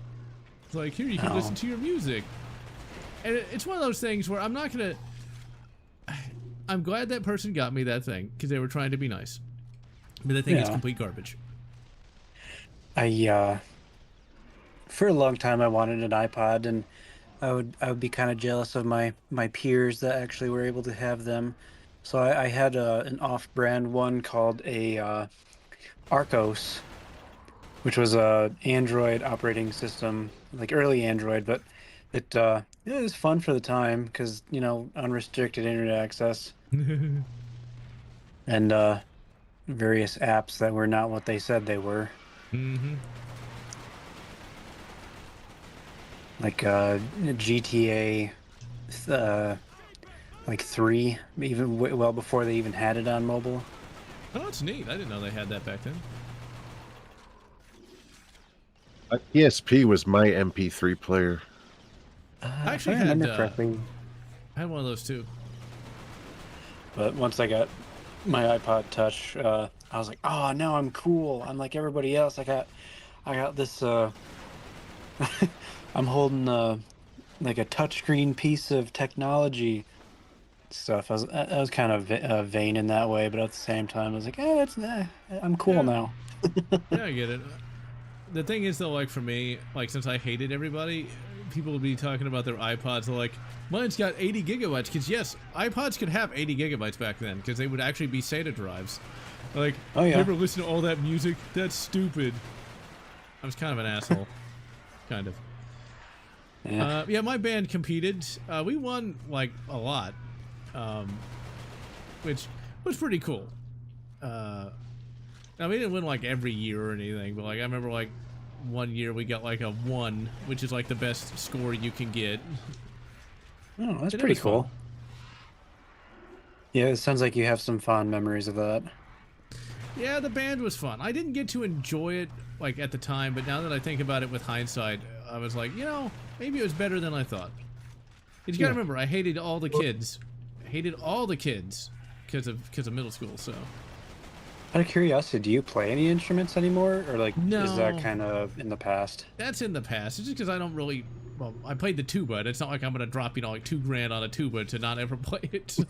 It's like, here, you can listen to your music. And it's one of those things where I'm not gonna... I'm glad that person got me that thing, because they were trying to be nice. But the thing is complete garbage. For a long time I wanted an iPod, and I would be kind of jealous of my peers that actually were able to have them. So I had an off-brand one called a Arcos, which was a Android operating system, like early Android, but it was fun for the time because unrestricted internet access and various apps that were not what they said they were. Mm-hmm. Like GTA, like 3, even well before they even had it on mobile. Oh, that's neat. I didn't know they had that back then. PSP was my MP3 player. I actually if I remember had, correctly. I had one of those too. But once I got my iPod Touch, I was like, oh, now I'm cool. I'm like everybody else. I got this. I'm holding like a touchscreen piece of technology stuff. I was kind of vain in that way, but at the same time, I was like, I'm cool Yeah. now. Yeah, I get it. The thing is, though, like for me, like since I hated everybody, people would be talking about their iPods. They're like, mine's got 80 gigabytes. Because yes, iPods could have 80 gigabytes back then because they would actually be SATA drives. Like, Oh yeah. never listen to all that music. That's stupid. I was kind of an asshole. Kind of. Yeah. Yeah, my band competed. We won like a lot, which was pretty cool. Now we didn't win like every year or anything, but like I remember like one year we got like a 1, which is like the best score you can get. Oh, that's And it pretty was cool. fun. Yeah, it sounds like you have some fond memories of that. Yeah, the band was fun. I didn't get to enjoy it like at the time, but now that I think about it with hindsight, I was like, maybe it was better than I thought. 'Cause you gotta remember, I hated all the kids. I hated all the kids because of middle school. So Out of curiosity, do you play any instruments anymore, or like is that No. kind of in the past? that's in the past. It's just because I don't really. Well, I played the tuba. And it's not like I'm gonna drop like $2,000 on a tuba to not ever play it. So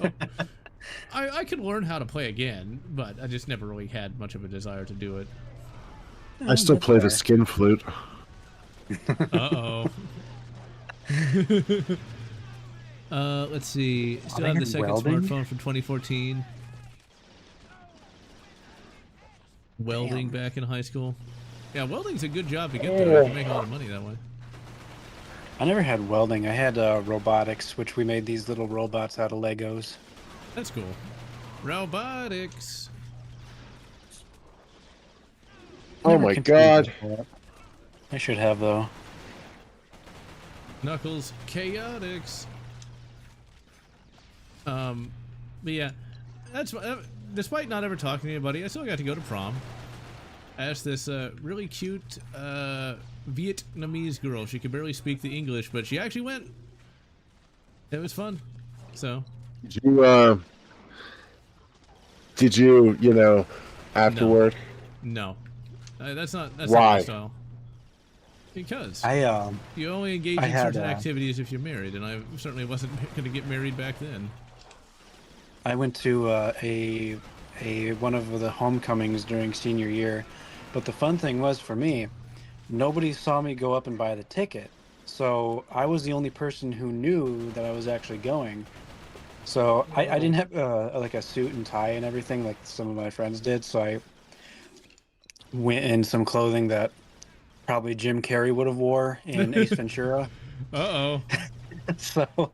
I could learn how to play again, but I just never really had much of a desire to do it. I still That's play the fair. skin flute. Uh-oh. Let's see. Still they have the had second welding? smartphone from 2014. Welding back in high school. Yeah, welding's a good job to get there. You can make a lot of money that way. I never had welding. I had robotics, which we made these little robots out of Legos. That's cool. Robotics. Oh Never my competed god. with that. I should have though. Knuckles Chaotix. But yeah, that's despite not ever talking to anybody, I still got to go to prom. I asked this really cute Vietnamese girl. She could barely speak the English, but she actually went. It was fun. So Did you afterward? no, that's not my Why? style. Because I you only engage I in had, certain activities if you're married, and I certainly wasn't going to get married back then. I went to a one of the homecomings during senior year, but the fun thing was for me, nobody saw me go up and buy the ticket, so I was the only person who knew that I was actually going. So I didn't have like a suit and tie and everything like some of my friends did, so I went in some clothing that probably Jim Carrey would have wore in Ace Ventura. Uh-oh. So,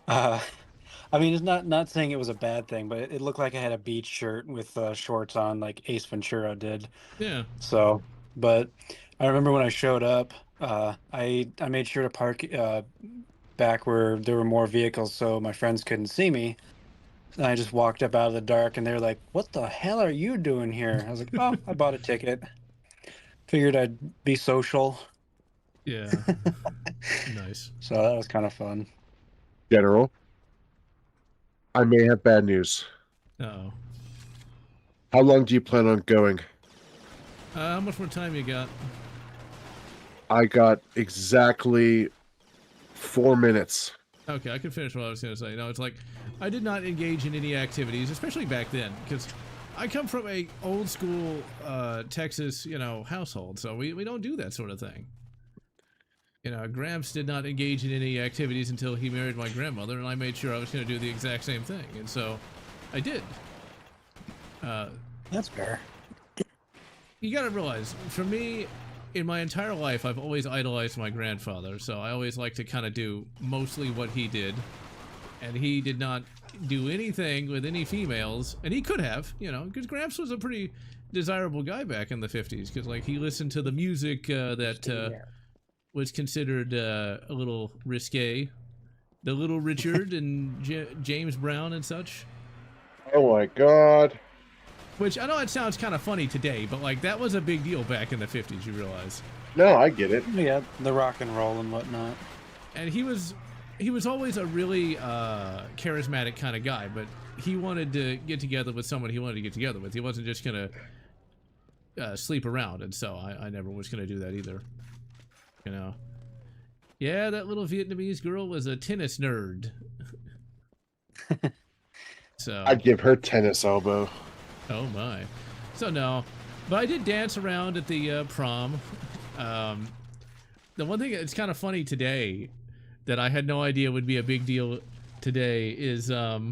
I mean, it's not saying it was a bad thing, but it looked like I had a beach shirt with shorts on, like Ace Ventura did. Yeah. So, but I remember when I showed up, I made sure to park back where there were more vehicles, so my friends couldn't see me. And I just walked up out of the dark, and they're like, "What the hell are you doing here?" I was like, "Oh, I bought a ticket. Figured I'd be social." Yeah. Nice. So that was kind of fun. General, I may have bad news. Uh-oh. How long do you plan on going? How much more time you got? I got exactly 4 minutes. Okay, I can finish what I was going to say. No, it's like, I did not engage in any activities, especially back then, because I come from a old school Texas, household, so we don't do that sort of thing. Gramps did not engage in any activities until he married my grandmother, and I made sure I was going to do the exact same thing, and so I did. That's fair. You got to realize, for me, in my entire life, I've always idolized my grandfather, so I always like to kind of do mostly what he did. And he did not do anything with any females, and he could have, you know, because Gramps was a pretty desirable guy back in the 50s, because, like, he listened to the music that was considered a little risque. The Little Richard and James Brown and such. Oh my god. Which, I know it sounds kind of funny today, but, like, that was a big deal back in the 50s, you realize. No, I get it. Yeah, the rock and roll and whatnot. And he was always a really charismatic kind of guy, but he wanted to get together with someone he wanted to get together with. He wasn't just going to sleep around, and so I never was going to do that either. You know? Yeah, that little Vietnamese girl was a tennis nerd. So I'd give her tennis elbow. Oh my. So no, but I did dance around at the prom. The one thing that's kind of funny today that I had no idea would be a big deal today is I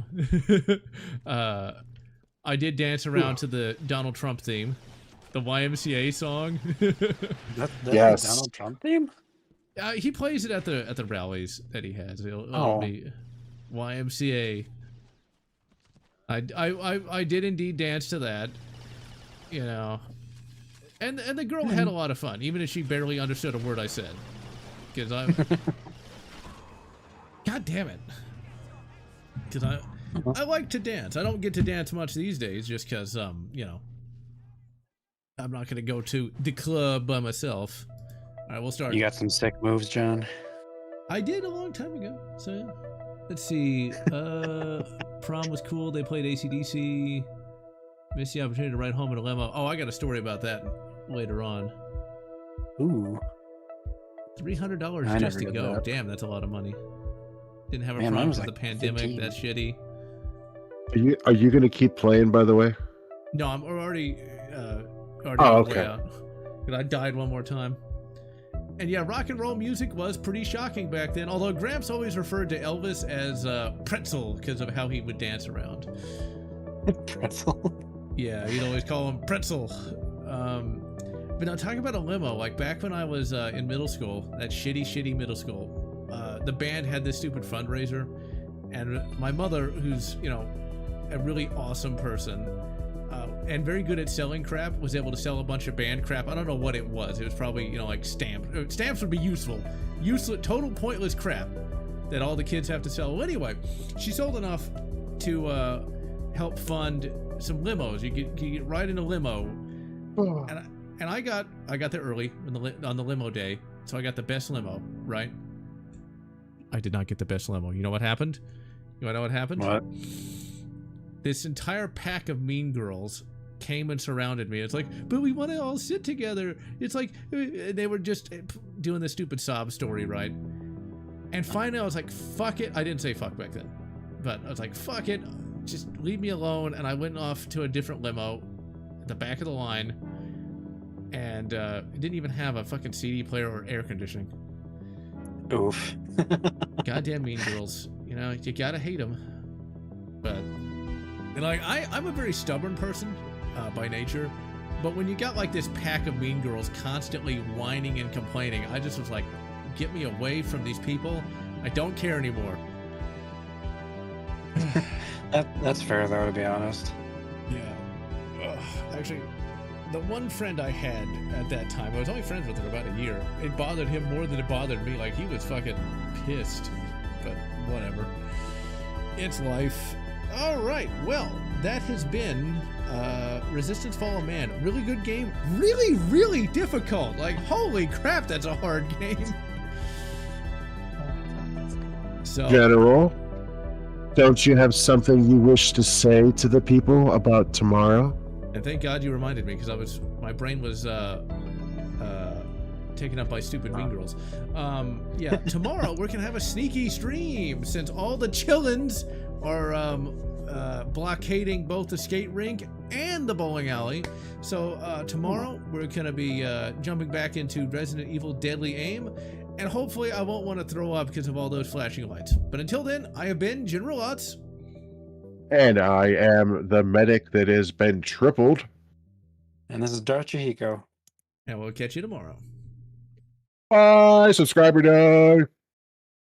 did dance around to the Donald Trump theme, the YMCA song. That's Yes. the Donald Trump theme? He plays it at the rallies that he has. It'll be YMCA. I did indeed dance to that, you know, and the girl had a lot of fun, even if she barely understood a word I said, because I, God damn it, because I like to dance. I don't get to dance much these days, just because you know, I'm not gonna go to the club by myself. All right, we'll start. You got some sick moves, John. I did a long time ago, so yeah. Let's see. Prom was cool. They played AC/DC. Missed the opportunity to ride home in a limo. Oh, I got a story about that later on. Ooh. $300 just to go. That. Damn, that's a lot of money. Didn't have a prom because of the pandemic. 15. That's shitty. Are you gonna keep playing, by the way? No, I'm already oh, okay. Out. I died one more time. And yeah, rock and roll music was pretty shocking back then, although Gramps always referred to Elvis as Pretzel because of how he would dance around. Pretzel? Yeah, he'd always call him Pretzel. But now talking about a limo, like back when I was in middle school, that shitty middle school, the band had this stupid fundraiser, and my mother, who's, you know, a really awesome person, and very good at selling crap, was able to sell a bunch of band crap. I don't know what it was. It was probably, you know, like stamps. Stamps would be useful. Useless, total pointless crap that all the kids have to sell. Well, anyway, she sold enough to help fund some limos. You get right in a limo. And I got there early on the limo day, so I got the best limo, right? I did not get the best limo. You know what happened? You know what happened? What? This entire pack of mean girls came and surrounded me. It's like, but we want to all sit together. It's like, they were just doing this stupid sob story, right? And finally I was like, fuck it. I didn't say fuck back then, but I was like, fuck it. Just leave me alone. And I went off to a different limo at the back of the line, and it didn't even have a fucking CD player or air conditioning. Oof. Goddamn mean girls. You know, you gotta hate them. But, and like, I'm a very stubborn person by nature, but when you got like this pack of mean girls constantly whining and complaining, I just was like, get me away from these people. I don't care anymore. That's fair though, to be honest. Yeah. Actually, the one friend I had at that time, I was only friends with her about a year. It bothered him more than it bothered me. Like, he was fucking pissed. But whatever. It's life. All right. Well, that has been Resistance Fall of Man. Really good game. Really, really difficult. Like, holy crap, that's a hard game. So, General, don't you have something you wish to say to the people about tomorrow? and thank God you reminded me, because my brain was taken up by stupid mean girls. Yeah, tomorrow we're gonna have a sneaky stream since all the chillins are blockading both the skate rink and the bowling alley. So tomorrow we're gonna be jumping back into Resident Evil Deadly Aim, and hopefully I won't want to throw up because of all those flashing lights. But until then, I have been General Lotz. And I am the medic that has been tripled. And this is Darth Chihiko. And we'll catch you tomorrow. Bye, subscriber dog.